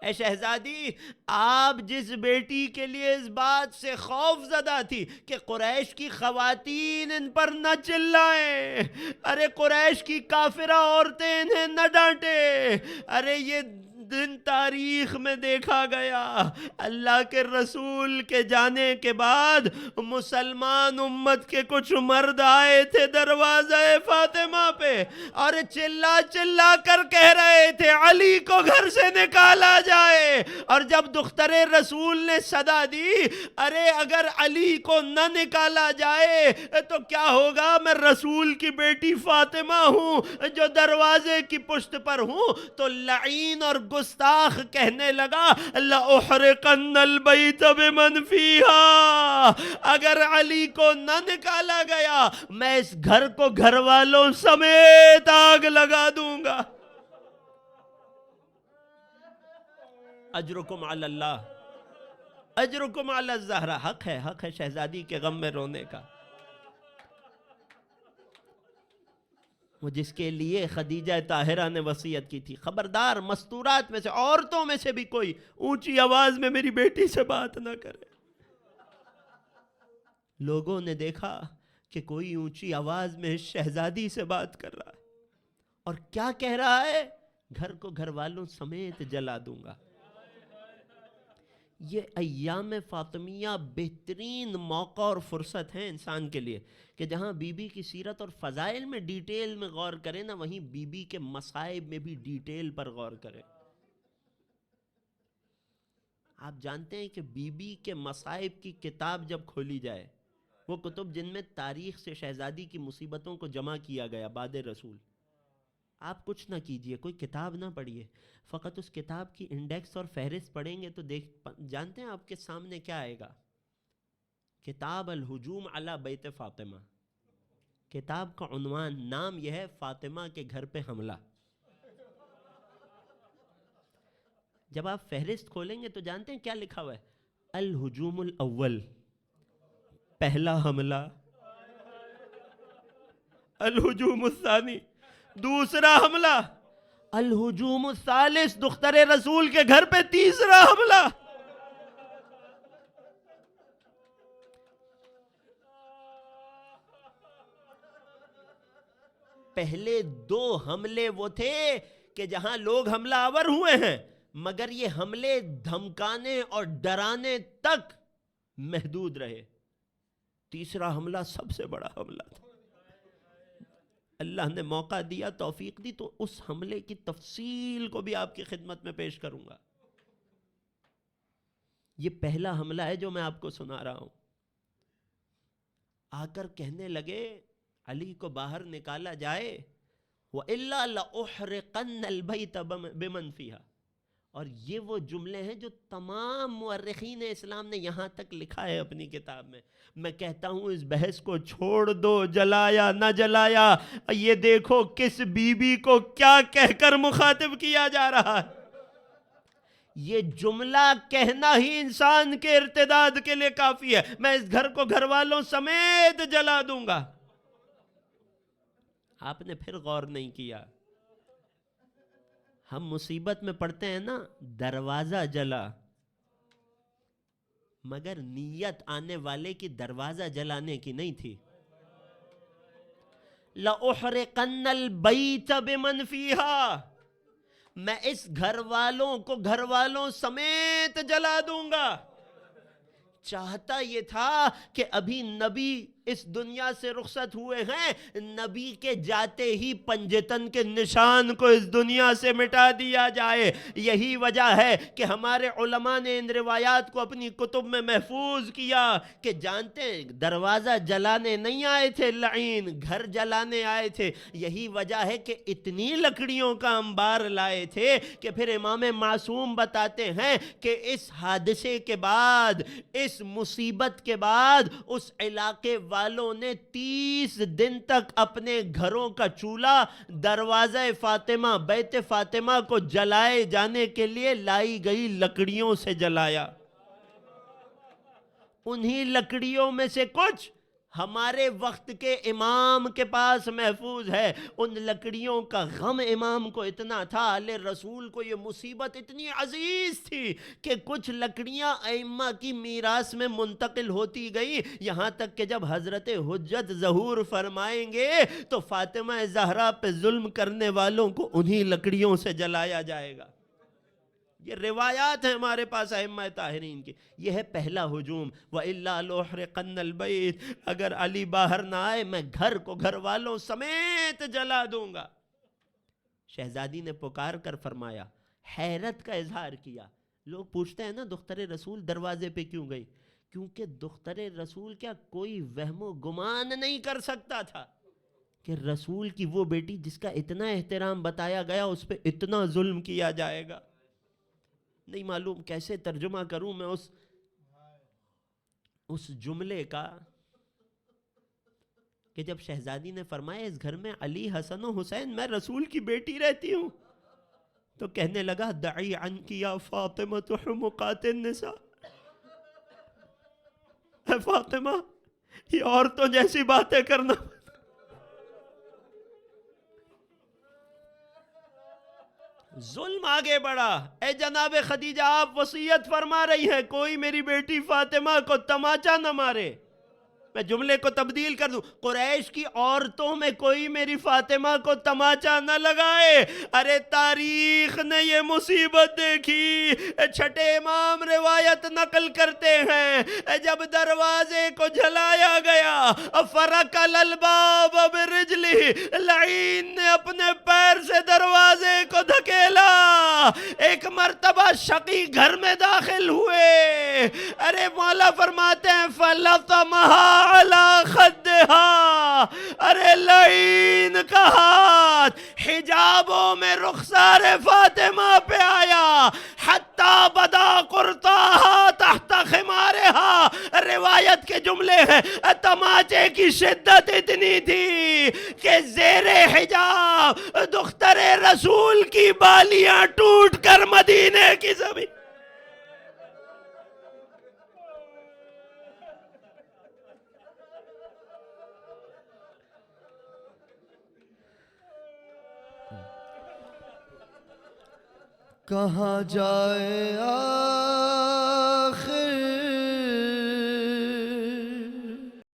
اے شہزادی، آپ جس بیٹی کے لیے اس بات سے خوف زدہ تھی کہ قریش کی خواتین ان پر نہ چلائیں، ارے قریش کی کافرہ عورتیں انہیں نہ ڈانٹے، ارے یہ دن تاریخ میں دیکھا گیا اللہ کے رسول کے جانے کے بعد مسلمان امت کے کچھ مرد آئے تھے دروازہ فاطمہ پہ اور چلا چلا کر کہہ رہے تھے علی کو گھر سے نکالا جائے، اور جب دختر رسول نے صدا دی ارے اگر علی کو نہ نکالا جائے تو کیا ہوگا، میں رسول کی بیٹی فاطمہ ہوں جو دروازے کی پشت پر ہوں، تو لعین اور گستاخ کہنے لگا لَأُحْرِقَنَّ الْبَيْتَ بِمَنْ فِيهَا، اگر علی کو نہ نکالا گیا میں اس گھر کو گھر والوں سمیت آگ لگا دوں گا۔ اجرکم علی اللہ، اجرکم علی الزہرا، حق ہے شہزادی کے غم میں رونے کا۔ وہ جس کے لیے خدیجہ طاہرہ نے وصیت کی تھی، خبردار مستورات میں سے، عورتوں میں سے بھی کوئی اونچی آواز میں میری بیٹی سے بات نہ کرے۔ لوگوں نے دیکھا کہ کوئی اونچی آواز میں شہزادی سے بات کر رہا ہے، اور کیا کہہ رہا ہے، گھر کو گھر والوں سمیت جلا دوں گا۔ یہ ایام فاطمیہ بہترین موقع اور فرصت ہے انسان کے لیے کہ جہاں بی بی کی سیرت اور فضائل میں ڈیٹیل میں غور کریں نا، وہیں بی بی کے مصائب میں بھی ڈیٹیل پر غور کریں۔ آپ جانتے ہیں کہ بی بی کے مصائب کی کتاب جب کھولی جائے، وہ کتب جن میں تاریخ سے شہزادی کی مصیبتوں کو جمع کیا گیا بعد رسول، آپ کچھ نہ کیجئے، کوئی کتاب نہ پڑھیے، فقط اس کتاب کی انڈیکس اور فہرست پڑھیں گے تو جانتے ہیں آپ کے سامنے کیا آئے گا؟ کتاب الہجوم علی بیت فاطمہ، کتاب کا عنوان، نام یہ ہے فاطمہ کے گھر پہ حملہ۔ جب آپ فہرست کھولیں گے تو جانتے ہیں کیا لکھا ہوا ہے؟ الہجوم الاول، پہلا حملہ، الہجوم الثانی، دوسرا حملہ، الہجوم الثالث، دختر رسول کے گھر پہ تیسرا حملہ. پہلے 2 حملے وہ تھے کہ جہاں لوگ حملہ آور ہوئے ہیں، مگر یہ حملے دھمکانے اور ڈرانے تک محدود رہے. تیسرا حملہ سب سے بڑا حملہ تھا. اللہ نے موقع دیا، توفیق دی، تو اس حملے کی تفصیل کو بھی آپ کی خدمت میں پیش کروں گا. یہ پہلا حملہ ہے جو میں آپ کو سنا رہا ہوں. آ کر کہنے لگے علی کو باہر نکالا جائے، وَإِلَّا لَأُحْرِقَنَّ الْبَيْتَ بِمَنْ فِيهَا. اور یہ وہ جملے ہیں جو تمام مورخین اسلام نے یہاں تک لکھا ہے اپنی کتاب میں. میں کہتا ہوں اس بحث کو چھوڑ دو، جلایا نہ جلایا، یہ دیکھو کس بی بی کو کیا کہہ کر مخاطب کیا جا رہا ہے. یہ جملہ کہنا ہی انسان کے ارتداد کے لیے کافی ہے. میں اس گھر کو گھر والوں سمیت جلا دوں گا. آپ نے پھر غور نہیں کیا. ہم مصیبت میں پڑتے ہیں نا، دروازہ جلا، مگر نیت آنے والے کی دروازہ جلانے کی نہیں تھی. لَأُحْرِقَنَّ الْبَيْتَ بِمَنْ فِيهَا، میں اس گھر والوں کو گھر والوں سمیت جلا دوں گا. چاہتا یہ تھا کہ ابھی نبی اس دنیا سے رخصت ہوئے ہیں، نبی کے جاتے ہی پنجتن کے نشان کو اس دنیا سے مٹا دیا جائے. یہی وجہ ہے کہ ہمارے علماء نے ان روایات کو اپنی کتب میں محفوظ کیا کہ جانتے ہیں دروازہ جلانے نہیں آئے تھے لعین، گھر جلانے آئے تھے. یہی وجہ ہے کہ اتنی لکڑیوں کا انبار لائے تھے کہ پھر امام معصوم بتاتے ہیں کہ اس حادثے کے بعد، اس مصیبت کے بعد، اس علاقے والوں نے 30 دن تک اپنے گھروں کا چولہا دروازہ فاطمہ، بیت فاطمہ کو جلائے جانے کے لیے لائی گئی لکڑیوں سے جلایا. انہی لکڑیوں میں سے کچھ ہمارے وقت کے امام کے پاس محفوظ ہے. ان لکڑیوں کا غم امام کو اتنا تھا، اہل رسول کو یہ مصیبت اتنی عزیز تھی کہ کچھ لکڑیاں ائمہ کی میراث میں منتقل ہوتی گئی، یہاں تک کہ جب حضرت حجت ظہور فرمائیں گے تو فاطمہ زہرا پہ ظلم کرنے والوں کو انہی لکڑیوں سے جلایا جائے گا. یہ روایات ہیں ہمارے پاس ائمہ طاہرین کی. یہ ہے پہلا ہجوم. وَإِلَّا لُحْرِقَنَّ الْبَيْتِ، اگر علی باہر نہ آئے میں گھر کو گھر والوں سمیت جلا دوں گا. شہزادی نے پکار کر فرمایا، حیرت کا اظہار کیا. لوگ پوچھتے ہیں نا دختر رسول دروازے پہ کیوں گئی؟ کیونکہ دختر رسول کیا کوئی وہم و گمان نہیں کر سکتا تھا کہ رسول کی وہ بیٹی جس کا اتنا احترام بتایا گیا اس پہ اتنا ظلم کیا جائے گا. نہیں معلوم کیسے ترجمہ کروں میں اس جملے کا کہ جب شہزادی نے فرمایا اس گھر میں علی، حسن و حسین، میں رسول کی بیٹی رہتی ہوں، تو کہنے لگا دعی عنکی یا فاطمہ حمقات النساء. اے فاطمہ، یہ عورتوں جیسی باتیں کرنا. ظلم آگے بڑھا. اے جناب خدیجہ، آپ وصیت فرما رہی ہیں کوئی میری بیٹی فاطمہ کو تماچا نہ مارے. میں جملے کو تبدیل کر دوں، قریش کی عورتوں میں کوئی میری فاطمہ کو تماچا نہ لگائے. ارے تاریخ نے یہ مصیبت دیکھی. چھٹے امام روایت نقل کرتے ہیں جب دروازے کو جلایا گیا، فرقل الباب برجلہ، لعین نے اپنے پیر سے دروازے کو دھکیلا. ایک مرتبہ شقی گھر میں داخل ہوئے. ارے مولا فرماتے ہیں فَلَطَمَهَا عَلَى خَدِّهَا، ارے لعین کا ہاتھ حجابوں میں رخسار فاطمہ پہ آیا. حَتَّى بَدَا قُرْطَاهَا تَحْتَ خِمَارِهَا. روایت کے جملے ہیں تماچے کی شدت اتنی تھی کہ زیر حجاب دختر رسول کی بالیاں ٹوٹ کر مدینے کی زمین. کہاں جائے